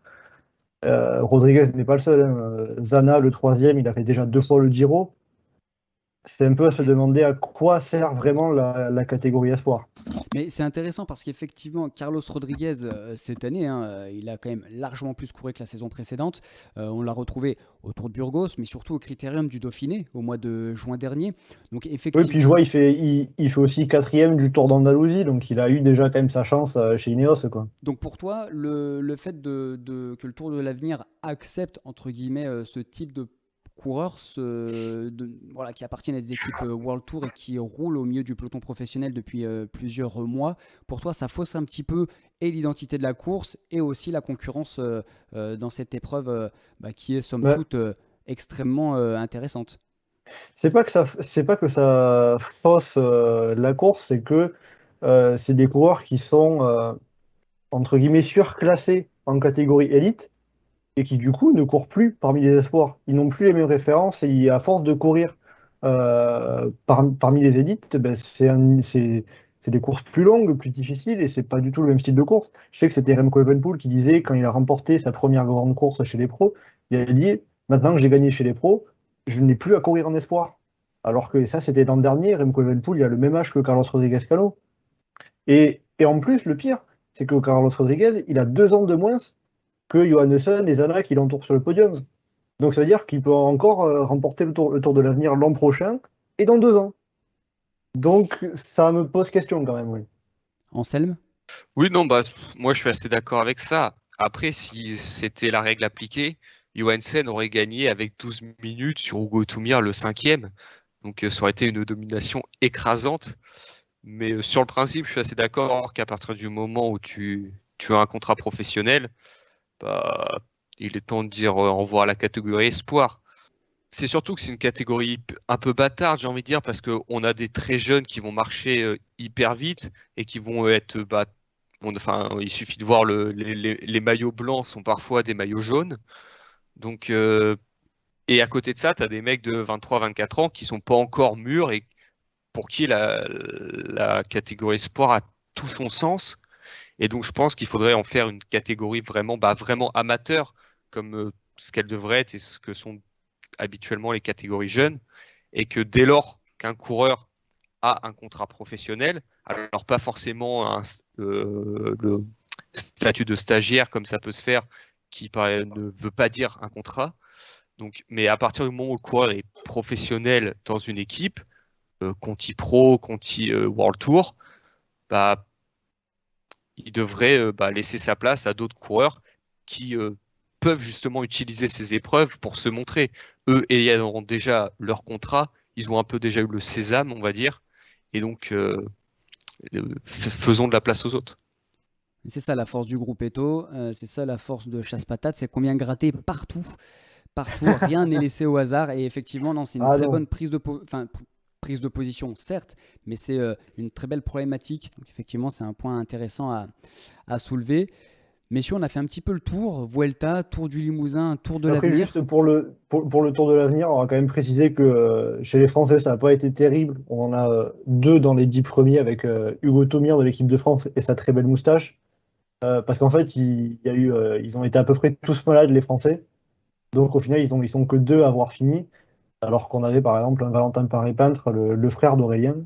Rodriguez n'est pas le seul, hein. Zana, le troisième, il a fait déjà 2 fois le Giro. C'est un peu à se demander à quoi sert vraiment la catégorie espoir. Mais c'est intéressant parce qu'effectivement, Carlos Rodriguez, cette année, hein, il a quand même largement plus couru que la saison précédente. On l'a retrouvé au Tour de Burgos, mais surtout au Critérium du Dauphiné au mois de juin dernier. Donc Oui, effectivement, puis je vois, il fait aussi quatrième du Tour d'Andalousie, donc il a eu déjà quand même sa chance chez Ineos, quoi. donc pour toi, le fait que le Tour de l'Avenir accepte, entre guillemets, ce type de coureurs voilà, qui appartiennent à des équipes World Tour et qui roulent au milieu du peloton professionnel depuis plusieurs mois, pour toi, ça fausse un petit peu et l'identité de la course et aussi la concurrence dans cette épreuve qui est somme Ouais. toute extrêmement intéressante. C'est pas que ça fausse la course, c'est que c'est des coureurs qui sont entre guillemets surclassés en catégorie élite et qui du coup ne courent plus parmi les espoirs. Ils n'ont plus les mêmes références et à force de courir parmi les élites, ben, c'est des courses plus longues, plus difficiles et c'est pas du tout le même style de course. Je sais que c'était Remco Evenepoel qui disait quand il a remporté sa première grande course chez les pros, il a dit maintenant que j'ai gagné chez les pros, je n'ai plus à courir en espoir. Alors que ça, c'était l'an dernier, Remco Evenepoel, il a le même âge que Carlos Rodriguez-Cano. Et en plus, le pire, c'est que Carlos Rodriguez, il a 2 ans de moins que Johannessen et Zana qui l'entourent sur le podium. Donc ça veut dire qu'il peut encore remporter le tour de l'Avenir l'an prochain et dans 2 ans. Donc ça me pose question quand même, oui. Anselme? Oui, non, bah, moi je suis assez d'accord avec ça. Après, si c'était la règle appliquée, Johansen aurait gagné avec 12 minutes sur Hugo Toumir, le 5e. Donc ça aurait été une domination écrasante. Mais sur le principe, je suis assez d'accord qu'à partir du moment où tu as un contrat professionnel, bah, il est temps de dire au revoir à la catégorie espoir. C'est surtout que c'est une catégorie un peu bâtarde, j'ai envie de dire, parce qu'on a des très jeunes qui vont marcher hyper vite et qui vont être... enfin, il suffit de voir les maillots blancs sont parfois des maillots jaunes. Donc, et à côté de ça, tu as des mecs de 23-24 ans qui sont pas encore mûrs et pour qui la catégorie espoir a tout son sens. Et donc, je pense qu'il faudrait en faire une catégorie vraiment amateur, comme ce qu'elle devrait être et ce que sont habituellement les catégories jeunes. Et que dès lors qu'un coureur a un contrat professionnel, alors pas forcément le statut de stagiaire comme ça peut se faire, qui ne veut pas dire un contrat. Donc, mais à partir du moment où le coureur est professionnel dans une équipe, Conti Pro, Conti World Tour, bah, il devrait laisser sa place à d'autres coureurs qui peuvent justement utiliser ces épreuves pour se montrer. Eux ayant déjà leur contrat, ils ont un peu déjà eu le sésame, on va dire, et donc faisons de la place aux autres. C'est ça la force du groupe Eto, c'est ça la force de Chasse Patate, c'est qu'on vient gratter partout, rien n'est laissé au hasard. Et effectivement, non, c'est une très bonne prise de position, certes, mais c'est une très belle problématique. Donc effectivement, c'est un point intéressant à soulever. Messieurs, on a fait un petit peu le tour, Vuelta, Tour du Limousin, Tour de Après, l'Avenir. juste pour le Tour de l'Avenir, on va quand même préciser que chez les Français, ça n'a pas été terrible. On en a 2 dans les 10 premiers avec Hugo Toumir de l'équipe de France et sa très belle moustache. Parce qu'en fait, ils ont été à peu près tous malades, les Français. Donc au final, ils sont que 2 à avoir fini. Alors qu'on avait par exemple un Valentin Paré-Peintre, le frère d'Aurélien,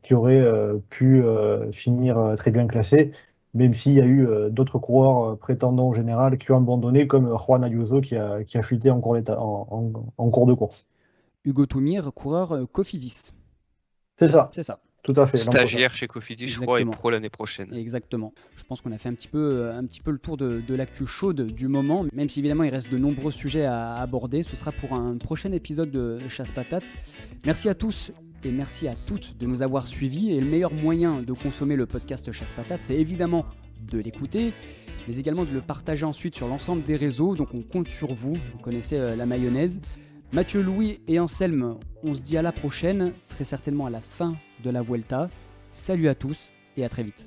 qui aurait pu finir très bien classé, même s'il y a eu d'autres coureurs prétendants au général qui ont abandonné, comme Juan Ayuso qui a chuté en cours de course. Hugo Toumir, coureur Cofidis. C'est ça. C'est ça. Tout à fait. l'an prochain. stagiaire chez Cofidis, je crois, et Exactement. pro l'année prochaine. Exactement. Je pense qu'on a fait un petit peu le tour de l'actu chaude du moment, même si évidemment il reste de nombreux sujets à aborder. Ce sera pour un prochain épisode de Chasse Patate. Merci à tous et merci à toutes de nous avoir suivis. Et le meilleur moyen de consommer le podcast Chasse Patate, c'est évidemment de l'écouter, mais également de le partager ensuite sur l'ensemble des réseaux. Donc on compte sur vous, vous connaissez la mayonnaise. Mathieu, Louis et Anselme, on se dit à la prochaine, très certainement à la fin de la Vuelta. Salut à tous et à très vite.